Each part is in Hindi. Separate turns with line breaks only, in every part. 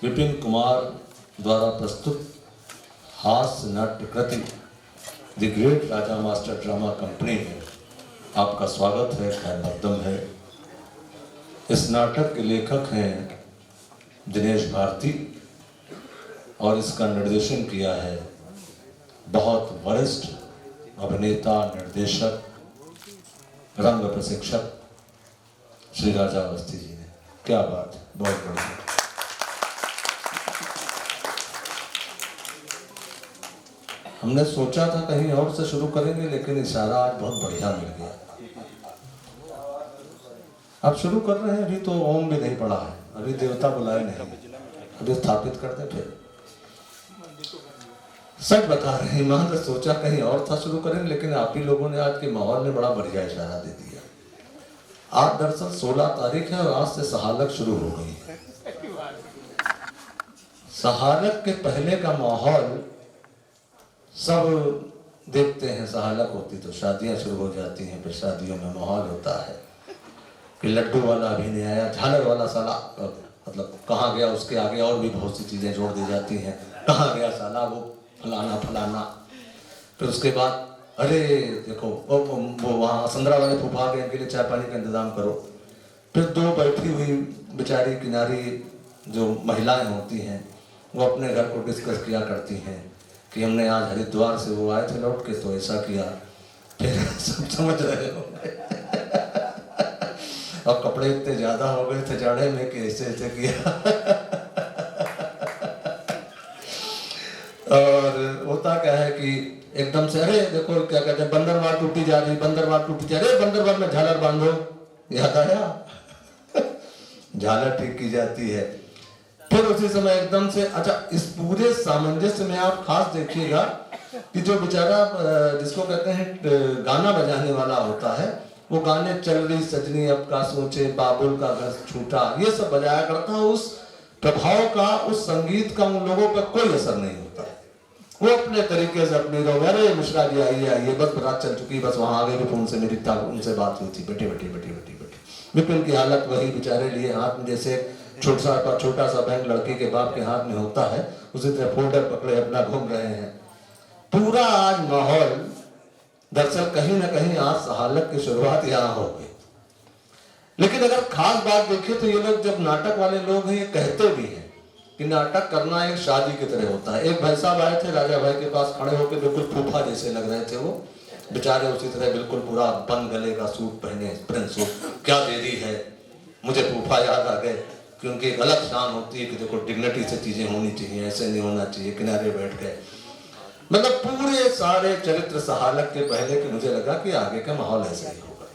विपिन कुमार द्वारा प्रस्तुत हास्य नाट्य कृति the great Raja master drama company में आपका स्वागत है, खैर मकदम है। इस नाटक के लेखक हैं दिनेश भारती और इसका निर्देशन किया है बहुत वरिष्ठ अभिनेता, निर्देशक, रंग प्रशिक्षक श्री राजा अवस्थी जी ने। क्या बात है, बहुत बढ़िया। हमने सोचा था कहीं और से शुरू करेंगे, लेकिन इशारा आज बहुत बढ़िया मिल गया। अब शुरू कर रहे हैं, अभी तो ओम भी नहीं पड़ा है, अभी देवता बुलाए नहीं, अभी स्थापित करते फिर। सच बता रहे हैं, ईमान से सोचा कहीं और था शुरू करेंगे, लेकिन आप ही लोगों ने आज के माहौल में बड़ा बढ़िया इशारा दे दिया। आज दरअसल 16 तारीख है और आज से सहालक शुरू हो गई है। सहालक के पहले का माहौल सब देखते हैं। सहालक होती तो शादियां शुरू हो जाती हैं, फिर शादियों में माहौल होता है कि लड्डू वाला अभी नहीं आया, झालर वाला साला, मतलब कहाँ गया, उसके आगे और भी बहुत सी चीजें जोड़ दी जाती हैं, कहाँ गया साला वो फलाना फलाना। फिर उसके बाद अरे देखो वो वहाँ संदरा वाले फूफा के इनके लिए चाय पानी का इंतजाम करो। फिर दो बैठी हुई बेचारी किनारी जो महिलाएं होती हैं वो अपने घर को डिस्कस किया करती हैं कि हमने आज हरिद्वार से वो आए थे लौट के तो ऐसा किया। फिर सब समझ रहे हो और कपड़े इतने ज्यादा हो गए थे जाड़े में कि ऐसे ऐसे किया। और होता क्या है कि एकदम से अरे देखो क्या कहते हैं, बंदरवार टूटी जा रही, बंदरवार टूटी जा रही, बंदरवार में झालर बांधो, याद आया। झालर ठीक की जाती है। फिर उसी समय एकदम से, अच्छा इस पूरे सामंजस्य में आप खास देखिएगा कि जो बेचारा जिसको कहते हैं गाना बजाने वाला होता है, वो गाने चल रही सजनी अब का सोचे, बाबुल का घर छूटा, ये सब बजाया करता है। उस प्रभाव का, उस संगीत का उन लोगों पर कोई असर नहीं होता है। वो अपने तरीके से अपनी लोग, अरे मिश्रा जी आइए आइए, बस रात चल चुकी, बस वहां आगे भी फोन से मेरी उनसे बात हुई थी, बेटे बेटे बेटे बेटे बेटे। विपिन की हालत वही, बेचारे लिए हाथ में जैसे छोटा सा बैंक लड़की के बाप के हाथ में होता है, उसी तरह फोल्डर पकड़े अपना घूम रहे हैं। पूरा आज माहौल दरअसल कहीं ना कहीं आज सहालक की शुरुआत यहाँ हो गई। लेकिन अगर खास बात देखें तो ये लोग, जब नाटक वाले लोग हैं, ये कहते भी हैं कि नाटक करना एक शादी की तरह होता है। एक भाई साहब आए थे राजा भाई के पास, खड़े होकर बिल्कुल फूफा जैसे लग रहे थे वो बेचारे, उसी तरह बिल्कुल पूरा बंद गले का सूट पहने, प्रिंस सूट। क्या देरी है, मुझे फूफा याद आ गए कि उनकी एक अलग शान होती है कि देखो डिग्निटी से चीजें होनी चाहिए, ऐसे नहीं होना चाहिए। किनारे बैठ गए, मतलब पूरे सारे चरित्र सहालक के पहले कि मुझे लगा कि आगे का माहौल ऐसा ही होगा।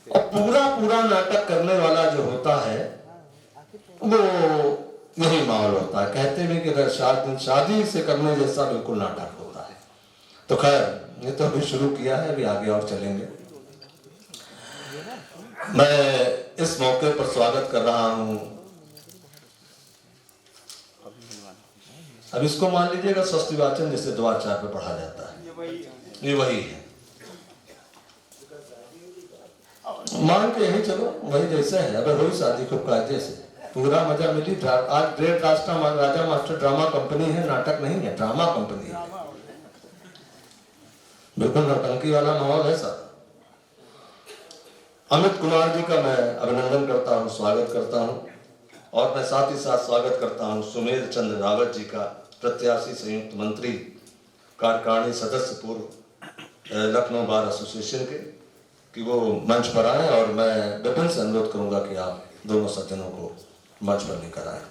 और पूरा नाटक करने वाला जो होता है वो यही माहौल होता है। कहते भी कि अगर शादी से करने जैसा बिल्कुल नाटक होता है। तो खैर ये तो अभी शुरू किया है, अभी आगे और चलेंगे। मैं इस मौके पर स्वागत कर रहा हूं, अब इसको मान लीजिएगा स्वस्ति वाचन जिसे द्वारचार पे पढ़ा जाता है, ये वही है, मान के यही चलो वही जैसे है। अगर वही शादी खूब कायदे से, पूरा मजा मिली। आज great Raja master drama company है, नाटक नहीं है, ड्रामा कंपनी है। बिल्कुल नौटंकी वाला माहौल है सर। अमित कुमार जी का मैं अभिनंदन करता हूं, स्वागत करता हूं। और मैं साथ ही साथ स्वागत करता हूं सुमेध चंद्र रावत जी का, प्रत्याशी संयुक्त मंत्री, कार्यकारिणी सदस्य पूर्व, लखनऊ बार एसोसिएशन के कि वो मंच पर आए, और मैं विपिन से अनुरोध करूंगा कि आप दोनों सज्जनों को मंच पर लेकर आए।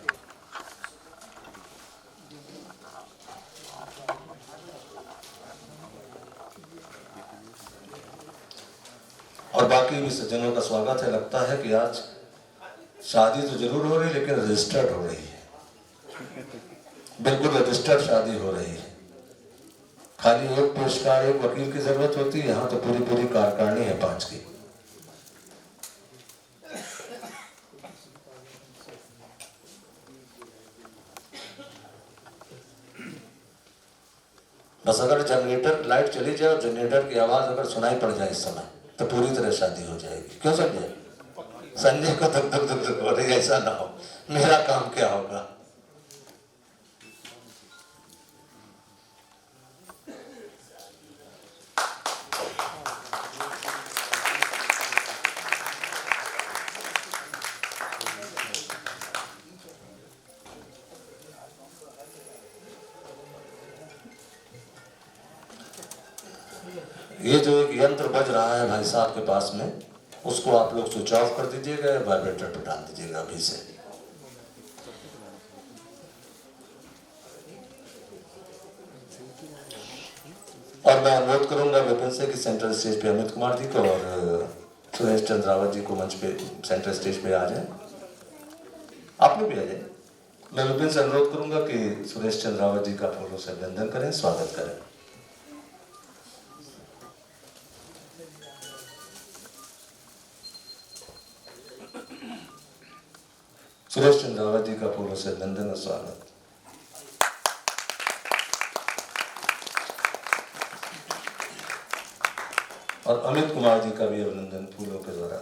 और बाकी भी सज्जनों का स्वागत है। लगता है कि आज शादी तो जरूर हो रही लेकिन रजिस्टर्ड हो रही है, बिल्कुल रजिस्टर्ड शादी हो रही है। खाली एक पेशकार एक वकील की जरूरत होती है, यहाँ तो पूरी पूरी कारखानी है 5 की। बस अगर जनरेटर लाइट चली जाए और जनरेटर की आवाज अगर सुनाई पड़ जाए इस समय तो पूरी तरह शादी हो जाएगी। क्यों संजय? संजय को धक धक धक धक हो रही, ऐसा ना हो, मेरा काम क्या होगा। ये जो एक यंत्र बज रहा है भाई साहब के पास में, उसको आप लोग स्विच ऑफ कर दीजिएगा, वाइब्रेटर पे डाल दीजिएगा अभी से। और मैं अनुरोध करूंगा विपिन से कि सेंट्रल स्टेज पे अमित कुमार जी को और सुरेश चंद्र रावत जी को मंच पे सेंट्रल स्टेज पे आ जाए। आप लोग भी आ जाए। मैं विपिन से अनुरोध करूंगा कि सुरेश चंद्र रावत जी का फूलों से अभिनंदन करें, स्वागत करें। सुरेश चंद्र रावत जी का फूलों से अभिनंदन और स्वागत। और अमित कुमार जी का भी अभिनंदन फूलों के द्वारा।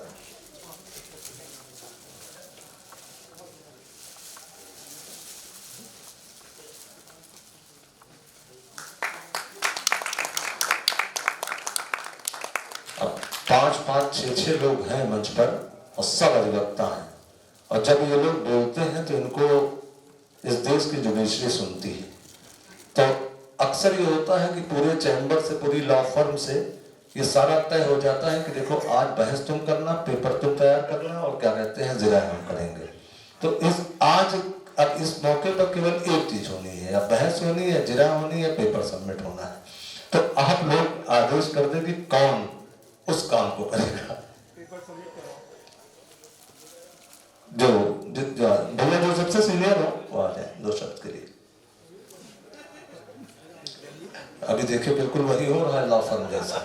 अब 5-5, 6-6 लोग हैं मंच पर और सब अधिवक्ता हैं, और जब ये लोग बोलते हैं तो इनको इस देश की जुडिशरी सुनती है। तो अक्सर ये होता है कि पूरे चैम्बर से, पूरी लॉ फर्म से ये सारा तय हो जाता है कि देखो आज बहस तुम करना, पेपर तुम तैयार करना, और क्या कहते हैं जिरा हम करेंगे। तो अब इस मौके पर केवल एक चीज होनी है, या बहस होनी है, जिरा होनी है, पेपर सबमिट होना है। तो आप लोग आदेश कर दे कि कौन उस काम को करेगा। जो भैया जो सबसे सीनियर हो वो आ जाए 2 शब्द के लिए। अभी देखिए बिल्कुल वही हो रहा है लॉ फर्म जैसा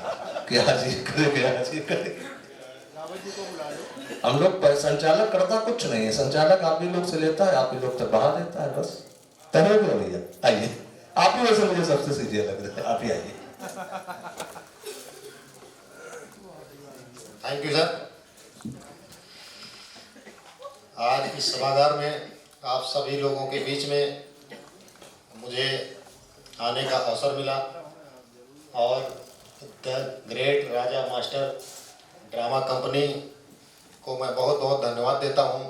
कि आज ये करेंगे, आज ये करेंगे। हम लोग संचालक करता कुछ नहीं है, संचालक आप ही लोग से लेता है, आप ही लोग तक बढ़ा देता है, बस तरह भी हो भैया। आइए, आप ही वैसे मुझे सबसे सीधे लग रहे हैं, आप ही आइए।
Thank you sir. आज इस सभागार में आप सभी लोगों के बीच में मुझे आने का अवसर मिला, और the great Raja master drama company को मैं बहुत बहुत धन्यवाद देता हूं,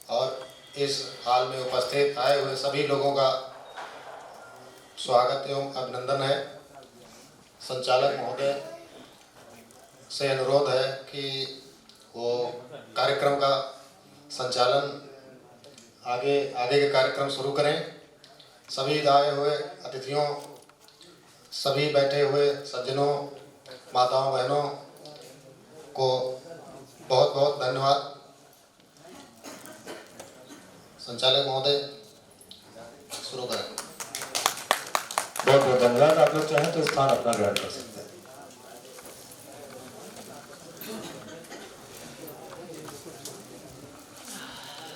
और इस हाल में उपस्थित आए हुए सभी लोगों का स्वागत एवं अभिनंदन है। संचालक महोदय से अनुरोध है कि वो कार्यक्रम का संचालन आगे के कार्यक्रम शुरू करें। सभी आए हुए अतिथियों, सभी बैठे हुए सज्जनों, माताओं बहनों को बहुत बहुत धन्यवाद। संचालक महोदय शुरू करें।
बहुत बहुत धन्यवाद। आप लोग चाहें तो स्थान अपना ग्रहण कर सकते हैं।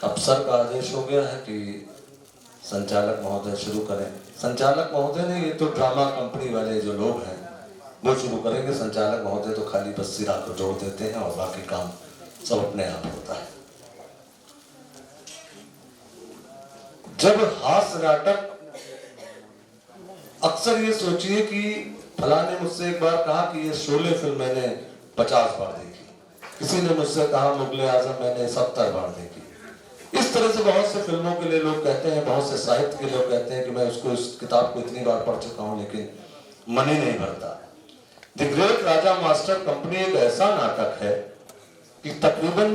अफसर का आदेश हो गया है कि संचालक महोदय शुरू करें। संचालक महोदय ने, ये तो ड्रामा कंपनी वाले जो लोग हैं वो शुरू करेंगे। संचालक महोदय तो खाली बस सिरा को जोड़ देते हैं और बाकी काम सब अपने आप होता है। जब हास्य नाटक, अक्सर ये सोचिए कि फलाने ने मुझसे एक बार कहा कि ये शोले फिल्म मैंने 50 बार देखी, किसी ने मुझसे कहा मुगले आजम मैंने 70 बार देखी। इस तरह से बहुत से फिल्मों के लिए लोग कहते हैं, बहुत से साहित्य के लोग कहते हैं कि मैं उसको, इस किताब को इतनी बार पढ़ चुका हूं लेकिन मन ही नहीं भरता। The great Raja master company एक ऐसा नाटक है कि तकरीबन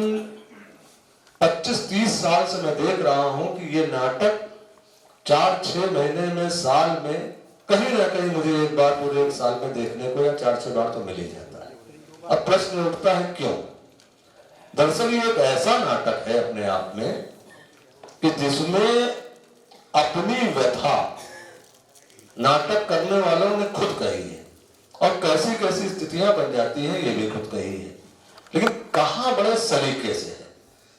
25-30 साल से मैं देख रहा हूं कि ये नाटक 4-6 महीने में, साल में, कहीं ना कहीं मुझे एक बार पूरे एक साल में देखने को या 4-6 बार तो मिल ही जाता है। अब प्रश्न उठता है क्यों? दरअसल ये एक ऐसा नाटक है अपने आप में कि जिसमें अपनी व्यथा नाटक करने वालों ने खुद कही है और कैसी कैसी स्थितियां बन जाती हैं ये भी खुद कही है, लेकिन कहां बड़े सलीके से है,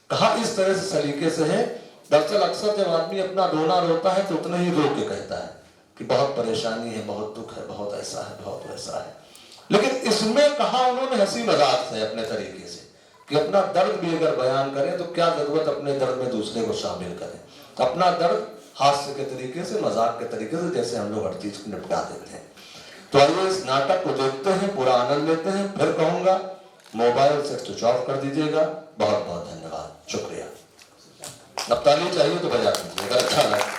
कहां इस तरह से सलीके से है। दरअसल अक्सर जब आदमी अपना रोना रोता है तो उतना ही रो के कहता है कि बहुत परेशानी है, बहुत दुख है, बहुत ऐसा है, बहुत वैसा है, लेकिन इसमें कहा उन्होंने हंसी मजाक से अपने तरीके से कि अपना दर्द भी अगर बयान करें तो क्या जरूरत अपने दर्द में दूसरे को शामिल करें, अपना दर्द हास्य के तरीके से, मजाक के तरीके से, जैसे हम लोग हर चीज को निपटा देते हैं। तो आइए इस नाटक को देखते हैं, पूरा आनंद लेते हैं। फिर कहूंगा मोबाइल से स्विच ऑफ कर दीजिएगा। बहुत बहुत धन्यवाद, शुक्रिया। अब ताली चाहिए तो बजा दीजिएगा, अच्छा लगे।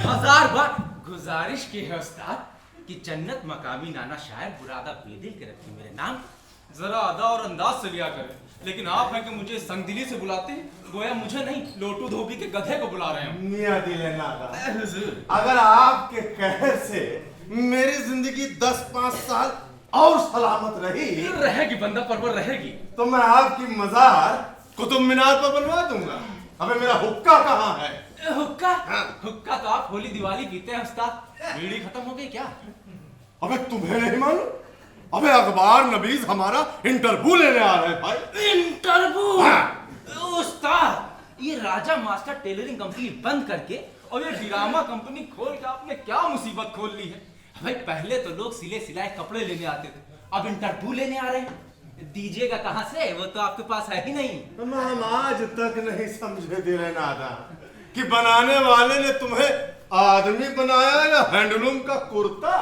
हजार बार गुजारिश की है उस्ताद कि जन्नत मकामी नाना शायर बुरादा बेदिल के रखी मेरे नाम, जरा अदा और अंदाज से लिया करें। लेकिन आप हैं कि मुझे संगदिली से बुलाते हैं, गोया मुझे नहीं लोटू धोबी के गधे को बुला रहे हैं।
मियां दिले नागा, अगर आपके कहर से मेरी जिंदगी 10-5 साल और सलामत
रहेगी बंदा परवर रहेगी,
तो मैं आपकी मजार कुतुब मीनार पर बनवा दूंगा। अबे मेरा हुक्का कहाँ है?
हुक्का? हुक्का तो आप होली दिवाली पीते हैं उस्ताद, बीड़ी खत्म हो गई क्या?
अबे तुम्हें नहीं मालूम? अबे अखबार नबीज हमारा इंटरव्यू लेने आ रहे हैं भाई।
इंटरव्यू? उस्ताद ये राजा मास्टर टेलरिंग कंपनी बंद करके और ये डिरामा कंपनी खोल के आपने क्या मुसीबत खोल ली है भाई। पहले तो लोग सिले सिलाए कपड़े लेने आते थे, अब इंटरव्यू लेने आ रहे हैं। दीजिएगा कहां से, वो तो आपके पास है ही नहीं।
हम आज तक नहीं समझे दिले नादा कि बनाने वाले ने तुम्हें आदमी बनाया या हैंडलूम का कुर्ता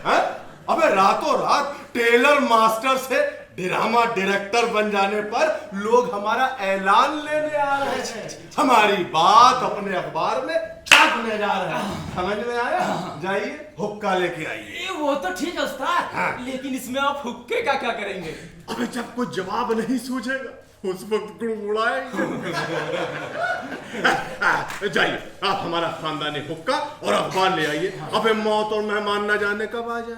है? अबे रातों रात टेलर मास्टर से ड्रामा डायरेक्टर बन जाने पर लोग हमारा ऐलान लेने आ रहे हैं, हमारी बात अपने अखबार में छापने जा रहे हैं। समझ में आया? जाइए हुक्का लेके आइए।
वो तो ठीक है उस्ताद, लेकिन इसमें आप हुक्के का क्या करेंगे?
अबे जब कोई जवाब नहीं सूझेगा उस वक्त गुड़गुड़ाएंगे। जाइए आप हमारा खानदानी हुक्का और अखबार ले आइए। अबे मौत और मेहमान न जाने कब आ जाए।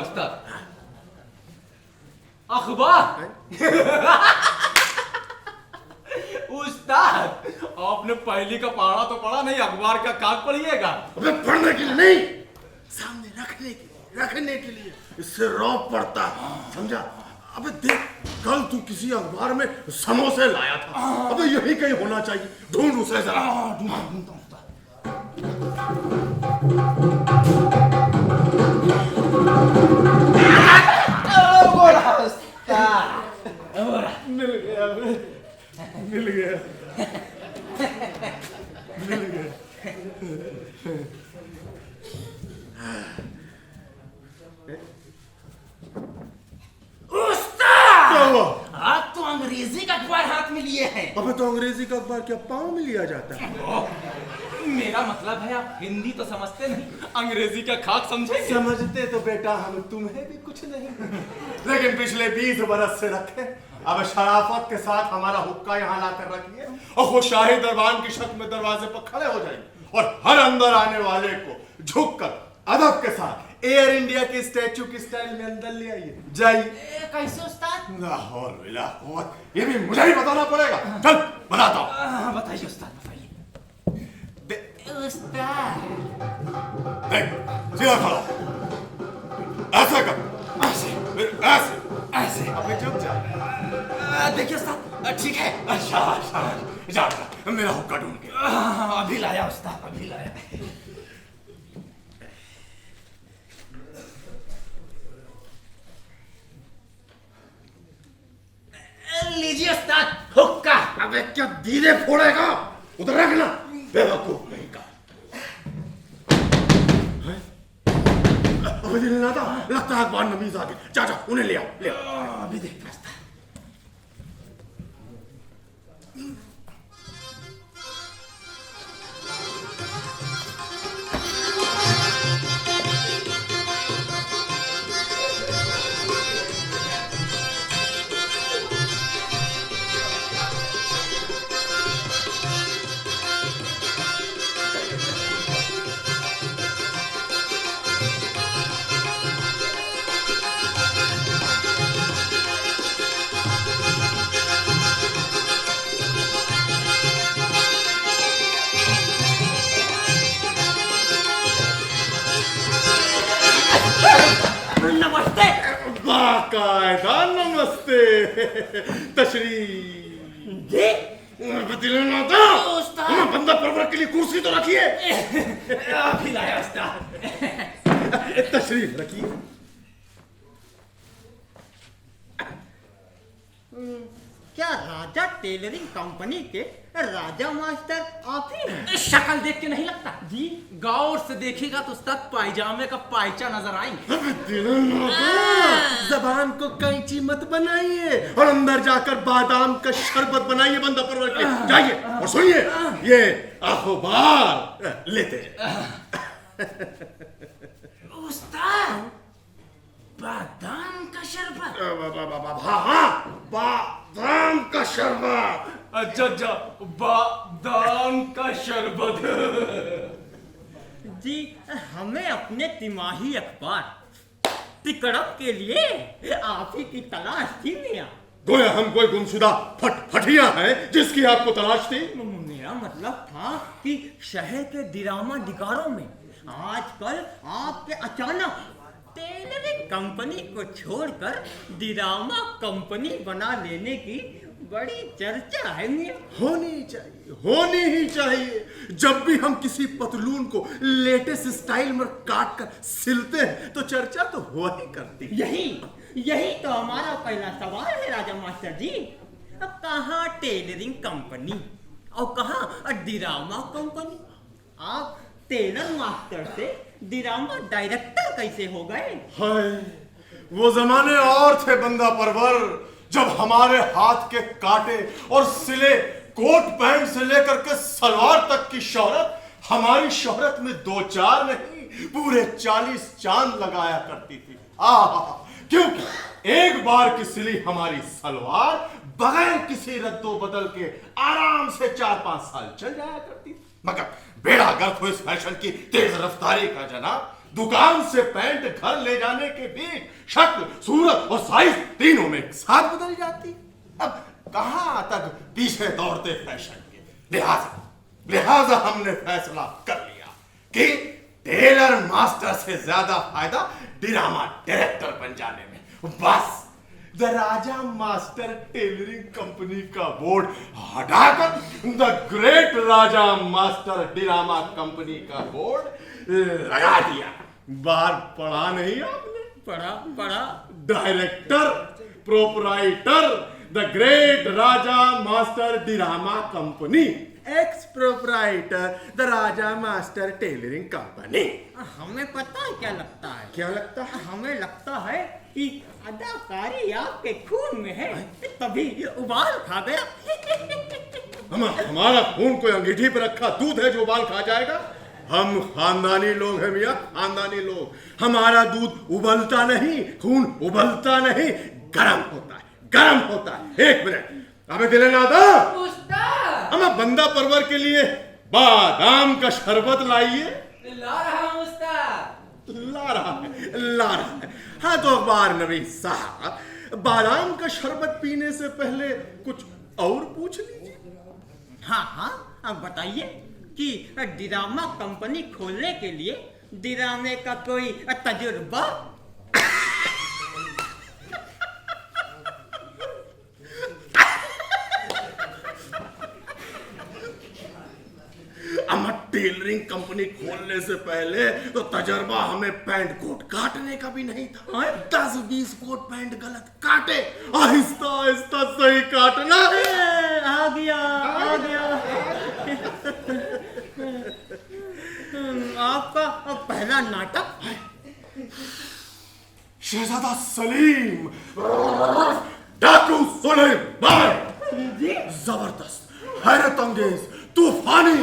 उस्ताद अखबार? उस्ताद आपने पहली का पढ़ा तो पढ़ा नहीं, अखबार का काग पढ़िएगा।
अबे पढ़ने के लिए नहीं, सामने रखने के लिए इससे रौब पड़ता, समझा? अबे देख कल तू किसी अखबार में समोसे लाया था, अबे यही कहीं होना चाहिए, ढूंढ उसे जरा।
ढूंढता
मिल गया। मिल गया, मिल गया।
उस्ताद!
क्या हुआ?
आज तो अंग्रेजी का अखबार हाथ में लिए हैं।
अबे तो अंग्रेजी का अखबार क्या पाँव में लिया जाता है?
मेरा मतलब है आप हिंदी तो समझते नहीं, अंग्रेजी का खाक समझेंगे।
समझते तो बेटा हम तुम्हें भी कुछ नहीं, लेकिन पिछले 20 बरस से रखे। अब शराफत के साथ हमारा हुक्का यहाँ लाकर रखिए और वो शाही दरबान की शक्ल में दरवाजे पर खड़े हो जाएंगे और हर अंदर आने वाले को झुककर अदब के साथ एयर इंडिया के स्टैचू की स्टाइल में अंदर ले आइए। जाइए।
कैसे उस्ताद?
लाहौर बिला कुव्वत, ये भी मुझे ही बताना पड़ेगा। चल बताता हूँ।
बताइए उस्ताद, बताइए। उस्ताद
देख, सीधा खड़ा हो। ऐसा कर,
ऐसे
फिर ऐसे
ऐसे।
अबे चुप जा।
देखिए उस्ताद, ठीक है।
अच्छा जा मेरा हुक्का ढूंढ के।
अभी लाया उस्ताद, अभी लाया। लीजिए उस्ताद हुक्का।
अबे क्या दीदे फोड़ेगा? उधर रखना, बेवकूफ नहीं का। अबे दिल ना था, लगता है अखबार नबीज आ गए। जा जा उन्हें ले आओ, ले आओ।
अभी देखते उस्ताद। नमस्ते।
बाकायदा नमस्ते। तशरीफ
जी
दिल ना था।
उस्ताद।
हमें बंदा परवर के लिए कुर्सी तो रखिए।
अभी लाया उस्ताद।
तशरीफ रखिए।
क्या राजा टेलरिंग कंपनी के राजा मास्टर आप ही हैं?
शक्ल देख के नहीं लगता जी, गौर से देखिएगा तो उस्ताद पायजामे का पायचा नजर आएंगे।
जबान को कैंची मत बनाइए और अंदर जाकर बादाम का शरबत बनाइए बंदा परवर के लिए। जाइए और सुनिए, ये अखबार लेते हैं।
उस्ताद बादाम का शरबत।
हाँ, बादाम का शरबत।
अच्छा बादाम का शरबत।
जी हमें अपने तिमाही अखबार तिकड़म के लिए आप ही की तलाश थी मियां।
गोया हम कोई गुमशुदा फटिया है जिसकी आपको तलाश थी।
मेरा मतलब था कि शहर के डिरामा निगारों में आजकल आपके अचानक टेलरिंग कंपनी को छोड़कर डिरामा कंपनी बना लेने की बड़ी चर्चा है मियां।
होनी ही चाहिए। जब भी हम किसी पतलून को लेटेस्ट स्टाइल में काट कर सिलते हैं तो चर्चा तो हुआ ही करती है।
यही तो हमारा पहला सवाल है राजा मास्टर जी। अब कहाँ टेलरिंग कंपनी और कहाँ डिरामा कंपनी? आप टेलर मास्टर से डिरामा डायरेक्टर कैसे हो गए?
हाय, वो जमाने और थे बंदा परवर, जब हमारे हाथ के काटे और सिले कोट पैंट से लेकर के सलवार तक की शोहरत हमारी शोहरत में 2-4 नहीं पूरे 40 चांद लगाया करती थी। क्योंकि एक बार की सिली हमारी सलवार बगैर किसी रद्दो बदल के आराम से 4-5 साल चल जाया करती थी। मगर बेड़ा गर्क हो इस फैशन की तेज रफ्तारी का जनाब। दुकान से पैंट घर ले जाने के बीच शक्ल, सूरत और साइज तीनों में एक साथ बदल जाती। अब कहां तक पीछे दौड़ते फैशन के। लिहाजा हमने फैसला कर लिया कि टेलर मास्टर से ज्यादा फायदा डिरामा डायरेक्टर बन जाने में। बस the Raja master tailoring company का बोर्ड हटाकर the great Raja master drama company का बोर्ड लगा दिया। बार पढ़ा नहीं आपने?
पढ़ा
director, proprietor, the great Raja master drama company, ex proprietor the Raja master tailoring company.
हमें पता है क्या लगता है?
क्या लगता है?
हमें लगता है कि अदाकारी आपके खून में है, तभी उबाल खा गया।
हमारा खून कोई अंगीठी पे रखा दूध है जो उबाल खा जाएगा? हम खानदानी लोग हैं मियां, खानदानी लोग। हमारा दूध उबलता नहीं, खून उबलता नहीं, गरम होता है, गरम होता है। एक मिनट, अबे दिले नादा, हमें बंदा परवर के लिए बादाम का शरबत लाइए।
ला रहा हूं उस्ताद।
ला रहा है, ला रहा है। हाँ तो अखबार नवीस साहब, बादाम का शरबत पीने से पहले कुछ और पूछ लीजिए।
हाँ हाँ, अब बताइए कि डिरामा कंपनी खोलने के लिए डिरामे का कोई तजुर्बा?
अमर टेलरिंग कंपनी खोलने से पहले तो तजर्बा हमें पैंट कोट काटने का भी नहीं था। 10-20 कोट पैंट गलत काटे, आहिस्ता आहिस्ता सही काटना।
आ गया, आ गया। आपका पहला नाटक
शहजादा सलीम डाकू सुलेमान, जबरदस्त, हैरत अंगेज, तूफानी,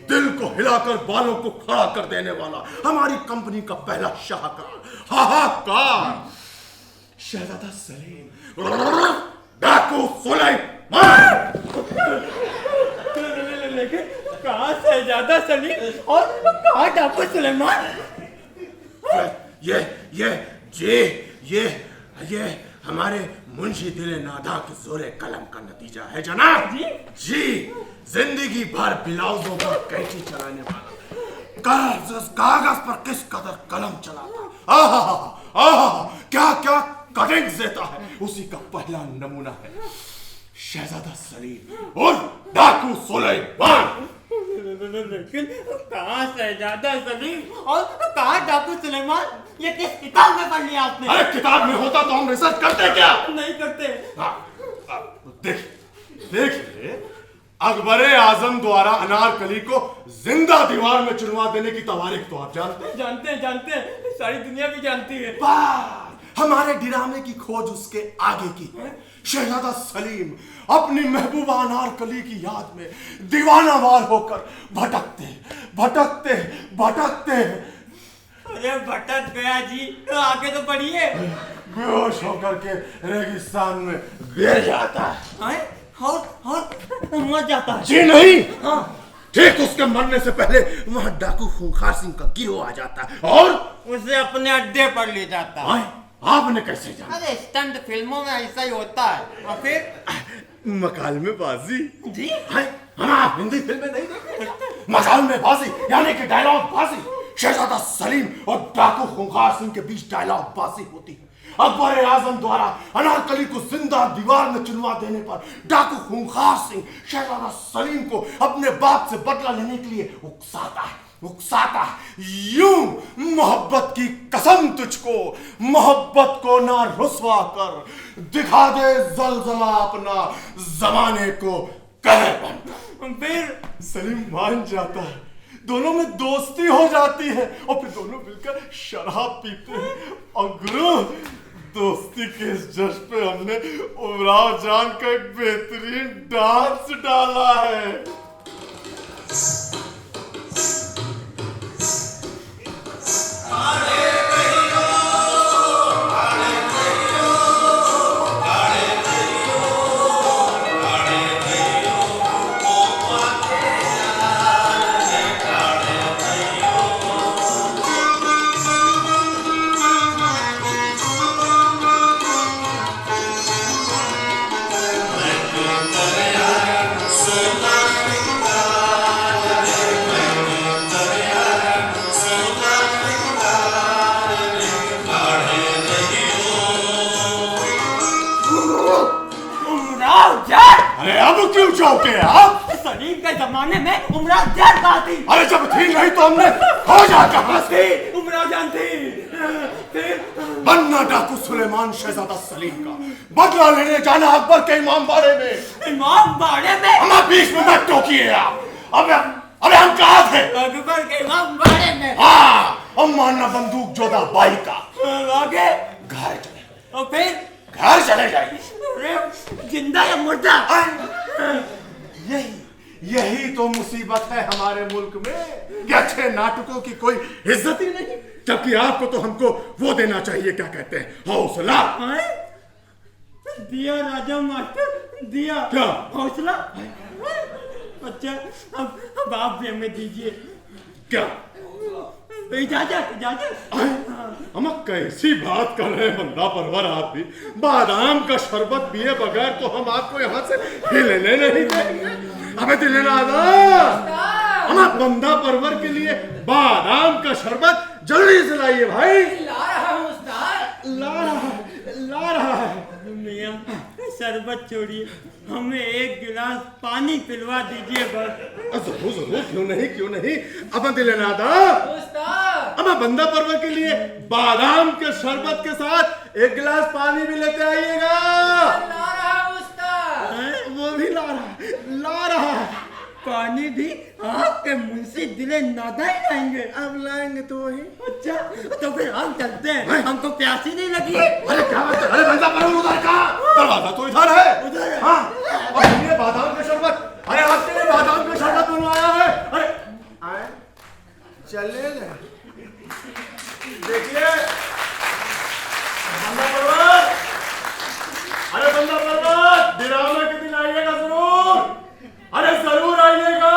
दिल को हिलाकर बालों को खड़ा कर देने वाला, हमारी कंपनी का पहला शाहकार, हाहाकार, शहजादा सलीम डाकू सुलेमान।
लेकिन कहाँ शहजादा सलीम और कहाँ डाकू सुलेमान?
ये हमारे मुंशी दिले नादा के जोरे कलम का नतीजा है जनाब। जी जिंदगी भर ब्लाउजों पर कैंची चलाने वाला, कागज पर किस कदर कलम चलाता, आहा क्या क्या कटिंग्स देता है, उसी का पहला नमूना है शहजादा सलीम और डाकू सुलेमान।
लेकिन कहाँ शहजादा सलीम और कहाँ डाकू सुलेमान? ये किस किताब में पढ़ लिया आपने?
अरे किताब में होता तो हम रिसर्च करते क्या?
नहीं करते।
देखिए, अकबर आजम द्वारा अनारकली को जिंदा दीवार में चुनवा देने की तवारीख तो आप जानते हैं।
जानते हैं, सारी दुनिया भी जानती है।
हमारे डिरामे की खोज उसके आगे की है। शहजादा सलीम अपनी महबूबा अनारकली की याद में दीवानावार होकर भटकते।
अरे भटक गया जी, तो आगे तो बढ़िए।
बेहोश होकर के रेगिस्तान में गिर जाता है
और मर जाता है।
जी नहीं, हाँ ठीक उसके मरने से पहले वहां डाकू खूंखार सिंह का गिरोह आ जाता है और
उसे अपने अड्डे पर ले जाता है।
आपने कैसे जाना?
अरे स्टंट फिल्मों में ऐसा ही होता है। और फिर
मकालमेबाजी
जी
हम आप हिंदी फिल्में नहीं देखते? मकालमेबाजी यानी कि डायलॉग बाजी। शहजादा सलीम और डाकू खूंखार सिंह के बीच डायलॉग बाजी होती है। अकबर आजम द्वारा अनारकली को जिंदा दीवार में चुनवा देने पर डाकू खूंखार सिंह शहजादा सलीम को अपने बाप से बदला लेने के लिए उकसाता है। यूं मोहब्बत की कसम तुझको, मोहब्बत को ना रुसवा कर, दिखा दे जलजला अपना जमाने को कहर बनकर। फिर सलीम मान जाता है, दोनों में दोस्ती हो जाती है और फिर दोनों मिलकर शराब पीते हैं। और गुरु, दोस्ती के इस जश्न पे हमने उमराव जान का एक बेहतरीन डांस डाला है। अरे अब क्यों चौंके आप?
सलीम के जमाने में उमराव जान कहाँ थी?
अरे जब थी नहीं तो हमने खोजा कहाँ से?
उमराव जान थी। फिर
बनना डाकू सुलेमान शहजादा सलीम का बदला लेने जाना अकबर के इमाम बाड़े में।
इमाम बाड़े में?
हमारे बीच में मत टोकिए आप। अबे हम कहाँ थे?
अकबर के इमाम बाड़े में।
हाँ, हम मानना बंदूक जोधा बाई का।
आगे
घर चले।
और फिर
घर चले जाइए।
अरे जिंदा या मुर्दा?
यही तो मुसीबत है हमारे मुल्क में कि अच्छे नाटकों की कोई इज्जत ही नहीं, जबकि आपको तो हमको वो देना चाहिए, क्या कहते हैं, हौसला।
दिया राजा मास्टर, दिया।
क्या
हौसला? अच्छा, अब आप भी हमें दीजिए।
क्या
इजाजत?
हम कैसी बात कर रहे हैं बंदा परवर आदमी, बादाम का शरबत पिए बगैर तो हम आपको यहाँ से हिलने नहीं देंगे। अबे दिलेनादा, हम बंदा परवर के लिए बादाम का शरबत जल्दी से लाइए भाई।
ला रहा हूँ उस्ताद।
ला रहा है।
मियां, शरबत छोड़िए, हमें एक गिलास पानी पिलवा दीजिए बस।
जरूर, क्यों नहीं। अब दिलेनादा,
उस्ताद।
अब बंदा परवर के लिए बादाम के शरबत के साथ एक गिलास पानी भी लेते आइएगा।
ला रहा हूँ उस्ताद।
वो भी ला रहा है।
पानी भी आपके मुंशी दिले नादा ही लाएंगे?
अब लाएंगे तो वही।
अच्छा, तो फिर हम चलते हैं, हमको प्यास ही नहीं लगी।
अरे क्या बात है? अरे बंदा परवर उधर कहाँ? दरवाजा तो इधर है।
उधर है।
हाँ, अब ये बादाम का शरबत, अरे आपके लिए बादाम का शरबत बनवाया है। अरे आए, चले गए। देखिए बंदा परवर, अरे बंदा परवर, डिरामे के दिन आइएगा जरूर। अरे जरूर आइएगा।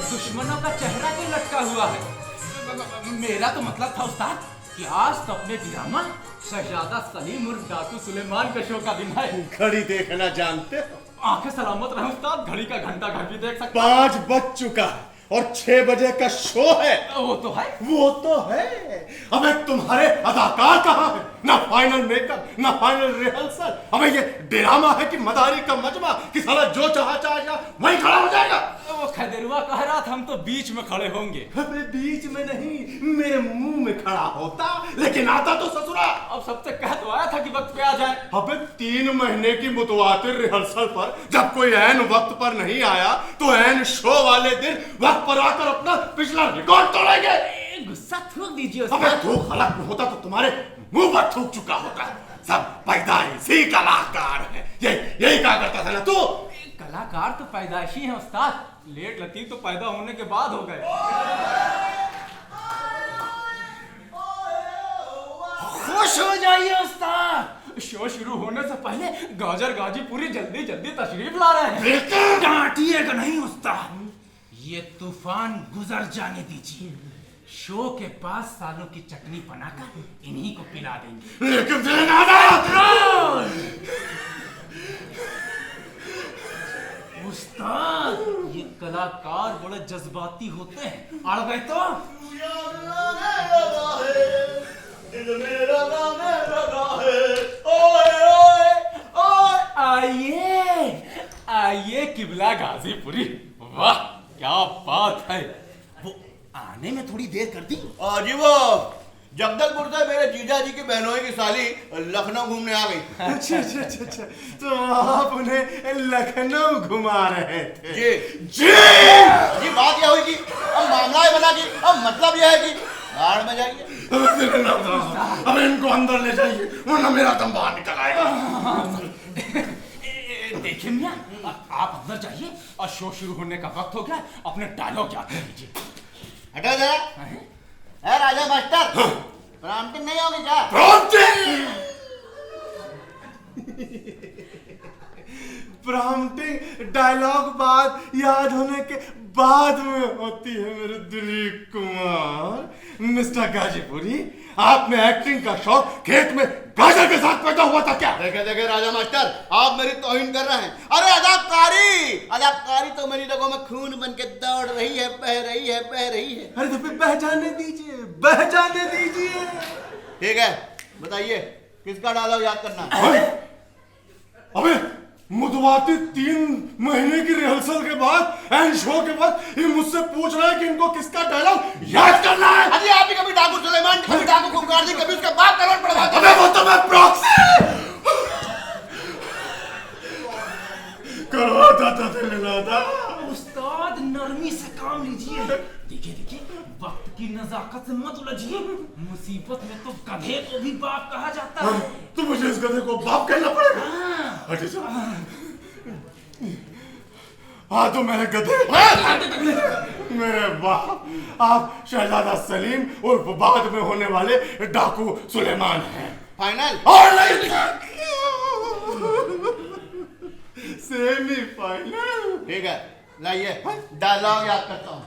दुश्मनों का चेहरा क्यों लटका हुआ है? मेरा तो मतलब था उस्ताद कि आज तो अपने ड्रामा शहजादा सलीम उर्फ डाकू सुलेमान का शो का दिन है।
घड़ी देखना जानते हो?
आंखें सलामत रहे उस्ताद, घड़ी का घंटा घर भी देख सकता।
5 बज चुका है और 6 बजे का शो है।
वो तो है।
अबे तुम्हारे अदाकार कहाँ है? ना फाइनल मेकअप, ना फाइनल रिहर्सल। अबे ये ड्रामा है कि मदारी का मजमा कि साला जो चाहेगा वहीं खड़ा हो जाएगा।
वो खैदरुआ कह रहा था हम तो बीच में खड़े होंगे।
अबे बीच में नहीं, मेरे मुंह में खड़ा होता, लेकिन आता तो ससुरा।
अब सबसे कह तो आया था कि वक्त पे आ जाए।
अबे 3 महीने की मुतवातिर रिहर्सल पर जब कोई ऐन वक्त पर नहीं आया तो ऐन शो वाले दिन वक्त पर आकर अपना पिछला रिकॉर्ड तोड़ेंगे।
गुस्सा थूक दीजिए
अबे थूक हलक में होता तो तुम्हारे मुंह पर थूक चुका होता। सब पैदाइशी कलाकार है। यही कहा करता था ना तू?
कलाकार तो पैदाइशी है उस्ताद, लेट लतीफ तो पैदा होने के बाद हो गए। खुश हो जाइए उस्ताद, शो शुरू होने से पहले गाजर गाजीपुरी जल्दी जल्दी तशरीफ ला रहे हैं। डांटिएगा नहीं उस्ताद, ये तूफान गुजर जाने दीजिए। शो के पास सालों की चटनी बनाकर इन्हीं को पिला देंगे।
लेकिन
उस्ताद, ये कलाकार बड़े जज्बाती होते हैं, अड़ गए तो आइए किबला गाजीपुरी। वाह क्या बात है। वो आने में थोड़ी देर कर दी।
जी वो जगदलपुर से मेरे जीजा जी की बहनों की साली लखनऊ घूमने आ गई।
अच्छा तो आप उन्हें लखनऊ घुमा रहे थे?
जी बात यह हुई कि अब मामला है बना कि अब मतलब यह है कि गाड़ में जाइए।
अब इनको अंदर ले जाइए वरना मेरा दम बाहर निकल आएगा।
देखिए मियां, आप अंदर जाइए और शो शुरू होने का वक्त हो गया, अपने डायलॉग याद कर लीजिए।
हटो जरा। है राजा मास्टर, प्रॉम्प्टिंग नहीं होगी क्या?
प्रॉम्प्टिंग डायलॉग बाद याद होने के बाद में होती है मेरे दिलीप कुमार। मिस्टर गाजीपुरी, आप में एक्टिंग का शौक खेत में गाजर के साथ पैदा हुआ था क्या?
देखे देखे राजा मास्टर, आप मेरी तौहीन कर रहे हैं। अरे अदाकारी, अदाकारी तो मेरी रगों में खून बन के दौड़ रही है, बह रही है, बह रही है।
अरे तो फिर बह जाने दीजिए, बह जाने दीजिए।
ठीक है, बताइए किसका डायलॉग याद करना है?
अबे मुदवाती 3 महीने की रिहर्सल के बाद एंड शो के बाद ये मुझसे पूछ रहा है कि इनको किसका डायलॉग याद करना है।
अजी आप ही कभी डाकू सुलेमान, कभी डाकू कुंकार जी, कभी उसके बाप का रोल पड़वाते
अबे वो तो मैं प्रॉक्सी करवाता था, दिलना था।
उस्ताद नरमी से काम लीजिए। देखिए देखिए, वक्त की नजाकत से मत उलझिए, मुसीबत में तो गधे को भी बाप कहा जाता है।
तो मुझे इस गधे को बाप कहना पड़ेगा? हटे जा। हाँ तो मेरे गधे, मेरे बाप, आप शहजादा सलीम और बाद में होने वाले डाकू सुलेमान हैं।
फाइनल
और नहीं, सेमीफाइनल।
ठीक है, लाइए डायलॉग याद करता हूँ।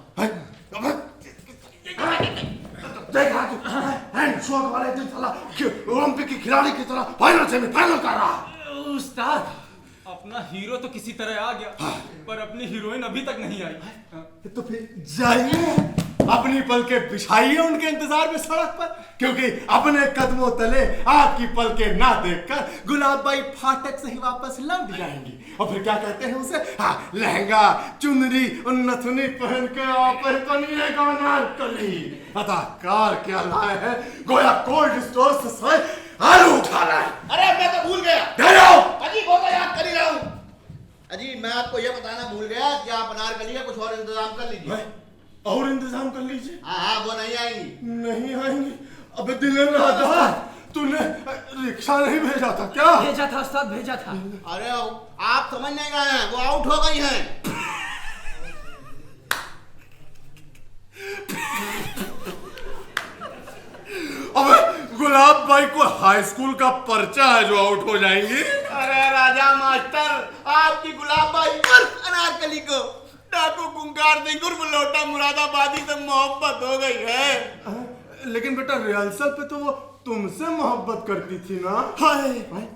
देखा एंड शो वाले दिन साला ओलंपिक की खिलाड़ी की तरह फाइनल सेमीफाइनल कर रहा।
उस्ताद, अपना हीरो तो किसी तरह आ गया, पर अपनी हीरोइन अभी तक नहीं आई।
तो फिर जाइए, अपनी पलकें बिछाइए उनके इंतजार में सड़क पर, क्योंकि अपने कदमों तले आपकी पलकें ना देखकर गुलाब बाई फाटक से ही वापस लौट जाएंगी। और फिर क्या कहते हैं उसे, हाँ, लहंगा चुनरी और नथुनी पहन के आपस बनिए अनारकली। अदाकार क्या लाए हैं, गोया कोल्ड स्टोर से सारे आलू उठा लाए।
अरे मैं तो भूल गया। अजी वो तो याद कर ही रहा हूँ। अजी मैं आपको ये बताना भूल गया कि आप अनारकली का कुछ और इंतजाम कर लीजिए।
और इंतजाम कर लीजिए।
हाँ हाँ, वो नहीं आएंगी।
नहीं आएंगी? अबे दिल राधा, तूने रिक्शा नहीं भेजा था क्या?
भेजा था उस्ताद, भेजा था।
अरे आप समझ नहीं गए हैं, वो आउट हो गई हैं।
अबे गुलाब भाई को हाई स्कूल का पर्चा है जो आउट हो जाएंगी।
अरे राजा मास्टर, आपकी गुलाब बाई और अनारकली को डाकू कुंकार सिंह उर्फ लोटा मुरादाबादी से मोहब्बत हो गई है।
लेकिन बेटा रिहर्सल पे तो वो तुमसे मोहब्बत करती थी ना?
हाय,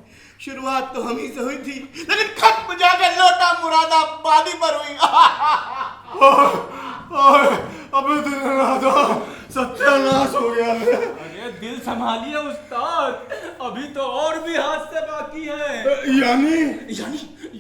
शुरुआत तो हम ही से हुई थी, लेकिन खत्म जाकर लोटा मुरादाबादी पर हुई।
अबे दिल राधा, सत्यानाश हो गया है।
अरे दिल संभालिए उस्ताद, अभी तो और भी हादसे बाकी हैं।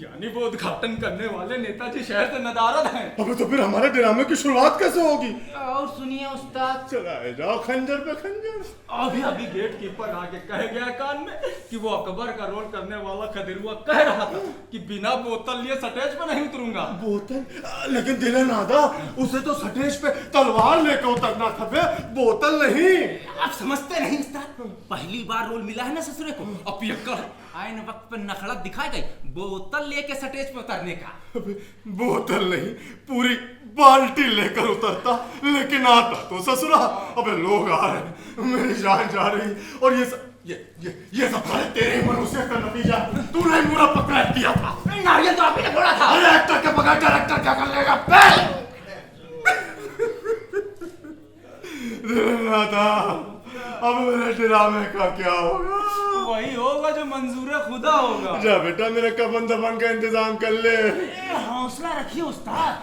यानी वो उद्घाटन करने वाले नेताजी शहर से नदारद हैं।
अबे तो फिर हमारे ड्रामे की शुरुआत कैसे होगी?
और सुनिए उस्ताद,
चलाए जाओ खंजर पे खंजर।
अभी गेट कीपर आके कह गया कान में कि वो अकबर का रोल करने वाला खदिरुआ कह रहा था कि बिना बोतल लिए स्टेज पे नहीं उतरूंगा।
बोतल? लेकिन दिल नादा, उसे तो स्टेज पे तलवार लेकर उतरना था बे, बोतल नहीं।
आप समझते नहीं उस्ताद, पहली बार रोल मिला है ना ससुरे को, अब पियक्कड़ आइन वक्त पे नखड़ा दिखाई गई बोतल लेके स्टेज पे उतरने का।
अबे बोतल नहीं, पूरी बाल्टी लेकर उतरता, लेकिन आता तो ससुरा। अबे लोग आ रहे हैं, मेरी जान जा रही, और ये सब सारे तेरे ही मनुष्य का नतीजा। तूने पूरा पकड़ा दिया था।
नारियल तो आप ही ने फोड़ा था।
अरे एक्टर के बगैर डायरेक्टर क्या कर लेगा बे? था, अब मेरे ड्रामे का क्या होगा?
वही होगा जो मंजूर खुदा होगा।
जा बेटा, मेरे कफन दफन का इंतजाम कर ले।
हौसला रखिए उस्ताद,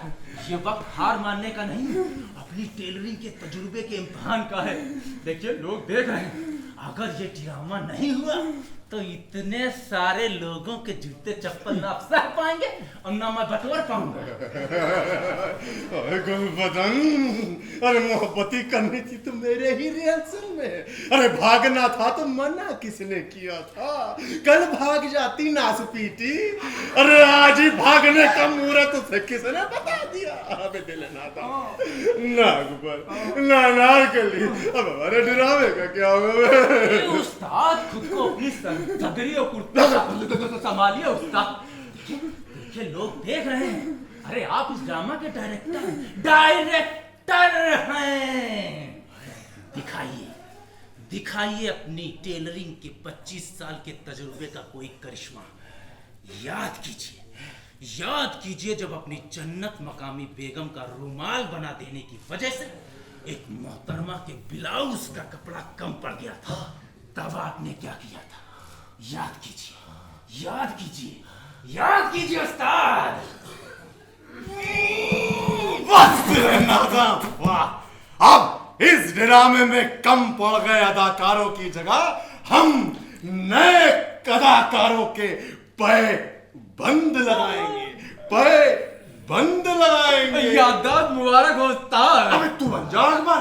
ये वक्त हार मानने का नहीं, अपनी टेलरिंग के तजुर्बे के इम्तिहान का है। देखिए लोग देख रहे हैं, अगर ये ड्रामा नहीं हुआ तो इतने सारे लोगों के जूते चप्पल ना सह पाएंगे और ना मैं बटोर पाऊंगा।
अरे गुलबदन, अरे मोहब्बती करनी थी तो मेरे ही रिहर्सल में। अरे भागना था तो मना किसने किया था? कल भाग जाती नासपीटी। अरे आज ही भागने का मुहूर्त उसे किसने बता दिया? अबे दिल नादा, ना अकबर, ना नारकली, अब हमारे ड्रामे का क्या होगा?
उस्ताद खुद को अपनी सगरी और कुर्ता संभालिए उस्ताद। देखिए लोग देख रहे हैं। अरे आप इस ड्रामा के डायरेक्टर हैं। दिखाइए अपनी टेलरिंग के 25 साल के तजुर्बे का कोई करिश्मा। याद कीजिए जब अपनी जन्नत मकामी बेगम का रुमाल बना देने की वजह से एक मोहतरमा के ब्लाउज का कपड़ा कम पड़ गया था, तब आपने क्या किया था? याद कीजिए उस्ताद।
वाह, अब इस ड्रामे में कम पड़ गए अदाकारों की जगह हम नए अदाकारों के बंद लगाएंगे।
याददाश्त मुबारक हो उस्ताद।
अबे तू बन जा अकबर।